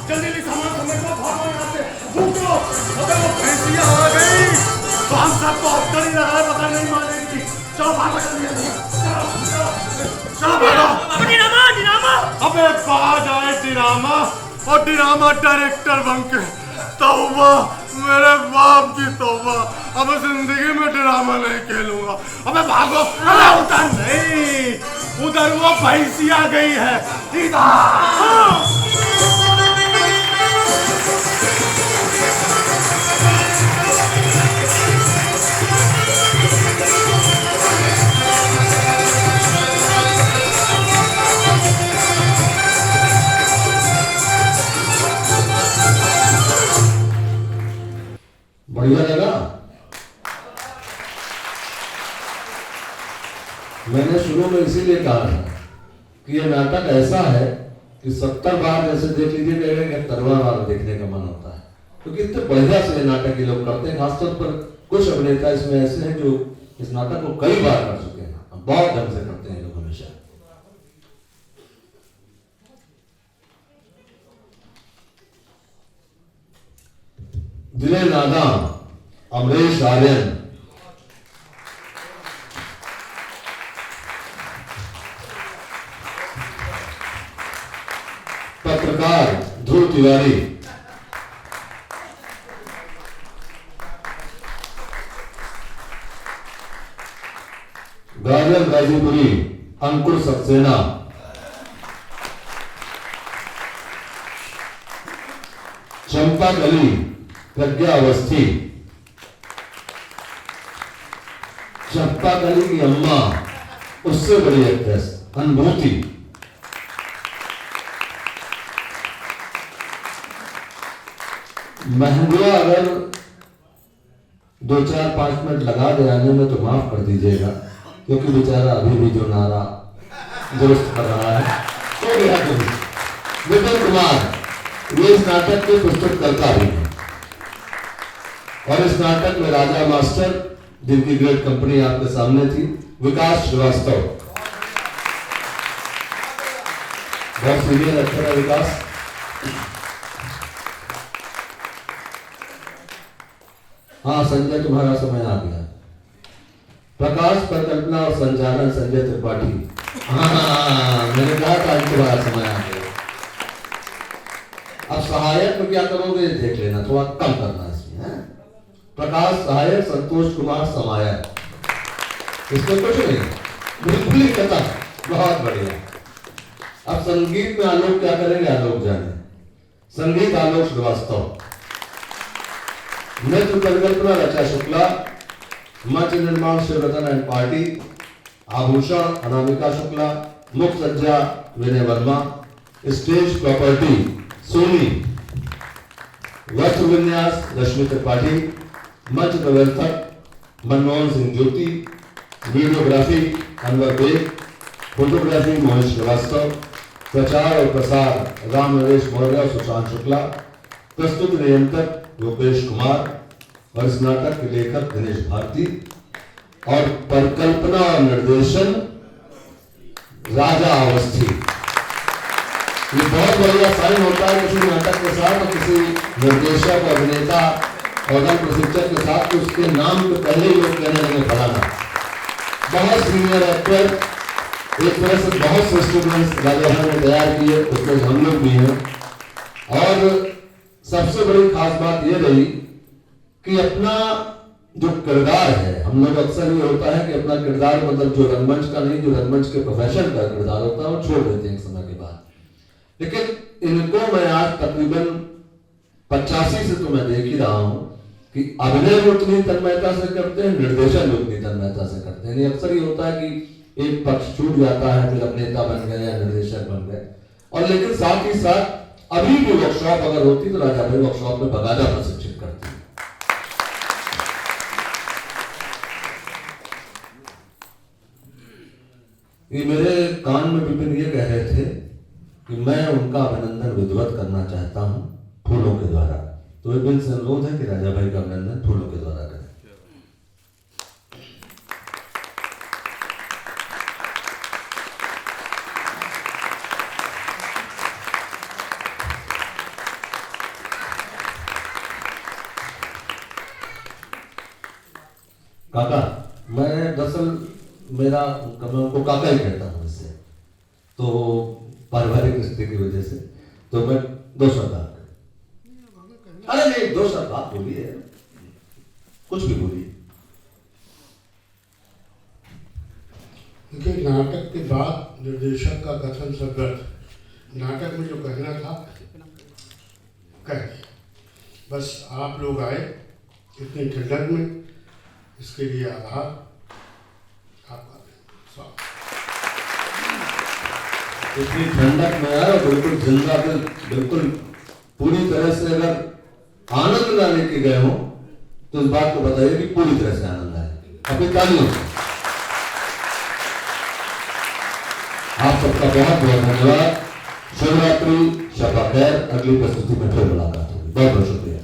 जल्दी सामान समेटो, भागो यहाँ से। रुको, अबे वो भैंसिया आ गई तो हम सब तो अक्कर ही रहा है, पता नहीं मानेगी। चलो भागो जल्दी, चलो भागो।
डिनामा
अबे बाज आए डिरामा और डिरामा डायरेक्टर बनके। तौबा मेरे बाप की तौबा, अब जिंदगी में ड्रामा नहीं खेलूंगा। अबे भागो। अरे उधर नहीं, उधर वो भैंसिया गई है, इधर।
बढ़िया लगा। मैंने शुरू में इसीलिए कहा था कि ये नाटक ऐसा है कि 70 बार जैसे देख लीजिए कि 70वां बार देखने का मन होता है, क्योंकि इतने बढ़िया से ये नाटक ये लोग करते हैं। खासतौर पर कुछ अभिनेता इसमें ऐसे हैं जो इस नाटक को कई बार कर चुके हैं, बहुत ढंग से करते हैं लोग हमेशा। दिले नादा अमरीश आर्यन, पत्रकार ध्रुव तिवारी, गाजर गाजीपुरी अंकुर सक्सेना, चंपा कली प्रज्ञा अवस्थी, चंपा कली की अम्मा उससे बड़ी एक्ट्रेस अनुभूति, महंगुआ अगर 2-4-5 मिनट लगा दे आने में तो माफ कर दीजिएगा, क्योंकि बेचारा अभी भी जो नारा दुरुस्त कर रहा है। तो विपिन कुमार ये इस नाटक के प्रस्तुतकर्ता भी हैं, और इस नाटक में राजा मास्टर जिनकी ग्रेट कंपनी आपके सामने थी, विकास श्रीवास्तव, बहुत सीनियर एक्टर है विकास। हाँ संजय, तुम्हारा समय आ गया। प्रकाश, परिकल्पना और संचालन संजय त्रिपाठी। हाँ मैंने कहा था आज तुम्हारा समय आ गया। अब सहायक में क्या करोगे देख लेना, थोड़ा कम करना इसमें है? प्रकाश सहायक, संतोष कुमार समायक। इसमें कुछ नहीं, बिल्कुल ही खत्म। बहुत बढ़िया। अब संगीत में आलोक क्या करेंगे, आलोक जाने। संगीत आलोक श्रीवास्तव। नृत्य परिकल्पना रचा शुक्ला। मंच निर्माण शिवरतन एंड पार्टी। आभूषण अनामिका शुक्ला। मुख सज्जा विनय वर्मा। Stage property Soni. वस्त्र विन्यास रश्मि त्रिपाठी। मंच प्रवर्तक मनमोहन सिंह ज्योति। वीडियोग्राफी अनवर बेग। फोटोग्राफी मोहित श्रीवास्तव। प्रचार और प्रसार राम नरेश मौर्य और सुशांत शुक्ला। प्रस्तुति नियंत्रक योगेश कुमार और इस नाटक के लेखक दिनेश भारती। और परिकल्पना और निर्देशन राजा अवस्थी। ये बहुत बढ़िया साइन होता है किसी नाटक के साथ और किसी निर्देशक अभिनेता और प्रशिक्षक के साथ, तो उसके नाम के पहले ही लोग कहने लगे फलाना। बहुत सीनियर एक्टर, एक तरह से बहुत से स्टूडेंट्स राजा ने तैयार किए, उसमें हम लोग भी हैं। और सबसे बड़ी खास बात यह रही कि अपना जो किरदार है, हम लोग अक्सर ये होता है कि अपना किरदार मतलब जो रंगमंच का नहीं, जो रंगमंच के प्रोफेशन का किरदार होता है वो छोड़ देते हैं एक समय के बाद। लेकिन इनको मैं आज तकरीबन 85 से तो मैं देख ही रहा हूं कि अभिनय भी उतनी तन्मयता से करते हैं, निर्देशन भी उतनी तन्मयता से करते हैं। अक्सर ये होता है कि एक पक्ष छूट जाता है, फिर अभिनेता बन गए या निर्देशक बन गए। और लेकिन साथ ही साथ अभी भी वर्कशॉप अगर होती तो राजा भाई वर्कशॉप में बकायदा प्रशिक्षित करती है। ये मेरे कान में विपिन ये कह रहे थे कि मैं उनका अभिनंदन विधिवत करना चाहता हूं फूलों के द्वारा। तो विपिन से अनुरोध है कि राजा भाई का अभिनंदन फूलों के द्वारा करें। काका, मैं दरअसल मेरा मैं उनको काका ही कहता हूँ इससे, तो पारिवारिक रिश्ते की वजह से। तो मैं 2 शब्द अरे नहीं 2 शब्द आप बोलिए, कुछ भी बोलिए।
देखिए, नाटक के बाद निर्देशक का कथन सब गलत। नाटक में जो कहना था कह दिया। बस आप लोग आए इतनी ठंडक में, इसके लिए आभार आपका।
इतनी ठंडक में आया, बिल्कुल जिंदा दिल, बिल्कुल पूरी तरह से अगर आनंद ना लेके गए हो तो इस बात को बताइए कि पूरी तरह से आनंद आए। अपनी तालियों से आप सबका बहुत बहुत धन्यवाद। शुभ रात्रि, शब खैर। अगली प्रस्तुति में फिर मुलाकात होगी। बहुत बहुत शुक्रिया।